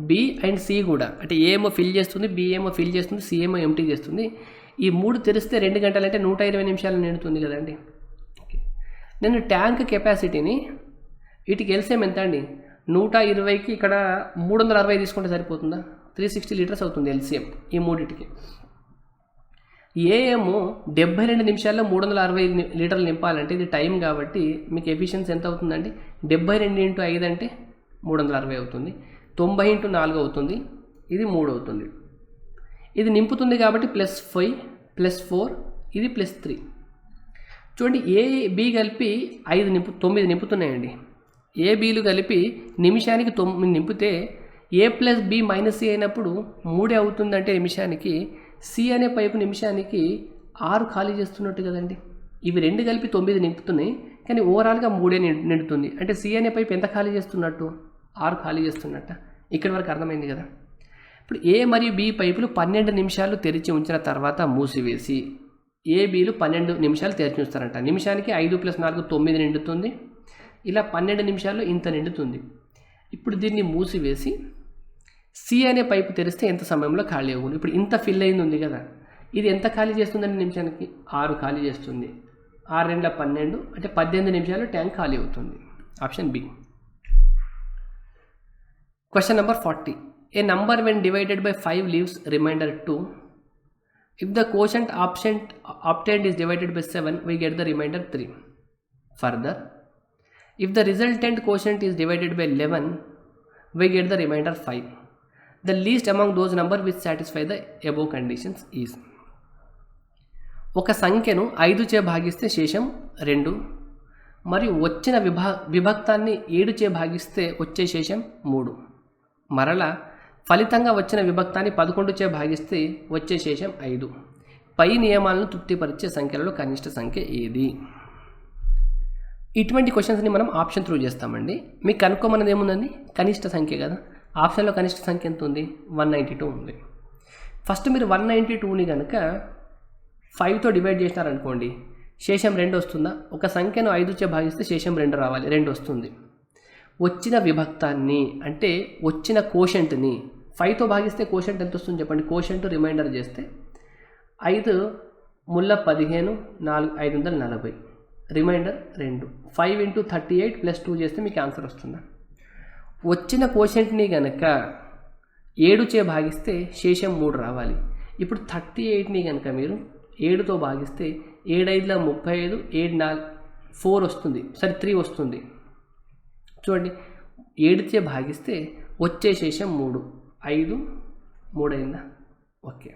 బి అండ్ సి కూడా, అంటే ఏ ఏమో ఫిల్ చేస్తుంది, బి ఏమో ఫిల్ చేస్తుంది, సి ఏమో ఎంటీ చేస్తుంది. ఈ 3 తెరిస్తే 2 గంటలు అంటే 120 నిమిషాలు నిండుతుంది కదండి. నేను ట్యాంక్ కెపాసిటీని వీటికి ఎల్సిఎం ఎంత అండి, 120కి ఇక్కడ 360 తీసుకుంటే సరిపోతుందా, 360 లీటర్స్ అవుతుంది ఎల్సిఎం ఈ మూడింటికి. ఏమో 72 నిమిషాల్లో 360 లీటర్లు నింపాలంటే ఇది టైం కాబట్టి మీకు ఎఫిషియన్సీ ఎంత అవుతుందండి, 72 × 5 అంటే 360 అవుతుంది, 90 × 4 అవుతుంది, ఇది 3 అవుతుంది. ఇది నింపుతుంది కాబట్టి +5 +4 ఇది +3. చూడండి, ఏ బి కలిపి 9 నింపుతున్నాయండి. ఏ బీలు కలిపి నిమిషానికి 9 నింపితే ఏ ప్లస్ బి మైనస్ సి అయినప్పుడు 3 అవుతుందంటే నిమిషానికి సి అనే పైపు నిమిషానికి 6 ఖాళీ చేస్తున్నట్టు కదండి. ఇవి 2 కలిపి 9 నింపుతున్నాయి, కానీ ఓవరాల్గా 3 నిండుతుంది. అంటే సి అనే పైపు ఎంత ఖాళీ చేస్తున్నట్టు, 6 ఖాళీ చేస్తున్నట్ట. ఇక్కడి వరకు అర్థమైంది కదా. ఇప్పుడు ఏ మరియు బి పైపులు 12 నిమిషాలు తెరిచి ఉంచిన తర్వాత మూసివేసి ఏ బీలు 12 నిమిషాలు తెరిచి ఉంచుతారంట. నిమిషానికి 5 + 4 9 నిండుతుంది. ఇలా 12 నిమిషాల్లో ఇంత నిండుతుంది. ఇప్పుడు దీన్ని మూసివేసి సి అనే పైపు తెరిస్తే ఎంత సమయంలో ఖాళీ అవ్వదు. ఇప్పుడు ఇంత ఫిల్ అయింది ఉంది కదా, ఇది ఎంత ఖాళీ చేస్తుందండి, నిమిషానికి 6 ఖాళీ చేస్తుంది. 6 × 12 అంటే 18 నిమిషాలు ట్యాంక్ ఖాళీ అవుతుంది. Option B. Question number 40. A number when divided by 5 leaves remainder 2. If the quotient obtained is divided by 7, we get the remainder 3. Further, if the resultant quotient is divided by 11, we get the remainder 5. The least among those numbers which satisfy the above conditions is. ఒక సంఖ్యను 5 చే భాగిస్తే శేషం 2, మరియు వచ్చిన విభక్తాన్ని 7 చే భాగిస్తే వచ్చే శేషం 3. మరలా ఫలితంగా వచ్చిన విభక్తాన్ని 11 చే భాగిస్తే వచ్చే శేషం 5. పై నియమాలను తృప్తిపరిచే సంఖ్యలలో కనిష్ట సంఖ్య ఏది? ఇటువంటి క్వశ్చన్స్ని మనం ఆప్షన్ త్రూ చేస్తామండి. మీకు కనుక్కోమన్నది ఏముందండి, కనిష్ట సంఖ్య కదా. ఆప్షన్లో కనిష్ట సంఖ్య ఎంత ఉంది, 192 ఉంది. ఫస్ట్ మీరు 192ని కనుక 5తో డివైడ్ చేసినారనుకోండి, శేషం 2 వస్తుందా? ఒక సంఖ్యను 5 చే భాగిస్తే శేషం 2 రావాలి, 2 వస్తుంది. వచ్చిన విభక్తాన్ని అంటే వచ్చిన కోషంట్ని 5తో భాగిస్తే కోషంట్ ఎంత వస్తుంది చెప్పండి. కోషంట్ రిమైండర్ చేస్తే 5 ముళ్ళ 15 4 540, రిమైండర్ 2. 5 × 38 + 2 చేస్తే మీకు ఆన్సర్ వస్తుందా? వచ్చిన కోషంట్ని కనుక 7 చే భాగిస్తే శేషం 3 రావాలి. ఇప్పుడు 38ని కనుక మీరు 7తో భాగిస్తే 7 × 5 = 35, 7 × 4 4 వస్తుంది, సరే 3 వస్తుంది. చూడండి, 7 చే భాగిస్తే వచ్చే శేషం 3, 5 3 అయిందా? ఓకే.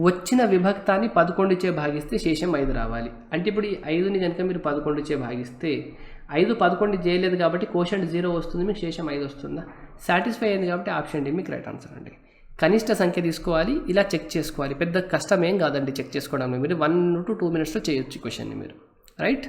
వచ్చిన విభక్తాన్ని 11 చే భాగిస్తే శేషం 5 రావాలి. అంటే ఇప్పుడు ఈ 5ని కనుక మీరు 11 చే భాగిస్తే 5 11 చేయలేదు కాబట్టి కోషంట్ 0 వస్తుంది, మీకు శేషం 5 వస్తుందా? సాటిస్ఫై అయింది కాబట్టి ఆప్షన్ డి మీకు రైట్ ఆన్సర్ అండి. కనిష్ట సంఖ్య తీసుకోవాలి, ఇలా చెక్ చేసుకోవాలి. పెద్ద కష్టం ఏం కాదండి చెక్ చేసుకోవడం. మీరు 1 to 2 minutesలో చేయొచ్చు క్వశ్చన్ని మీరు, రైట్.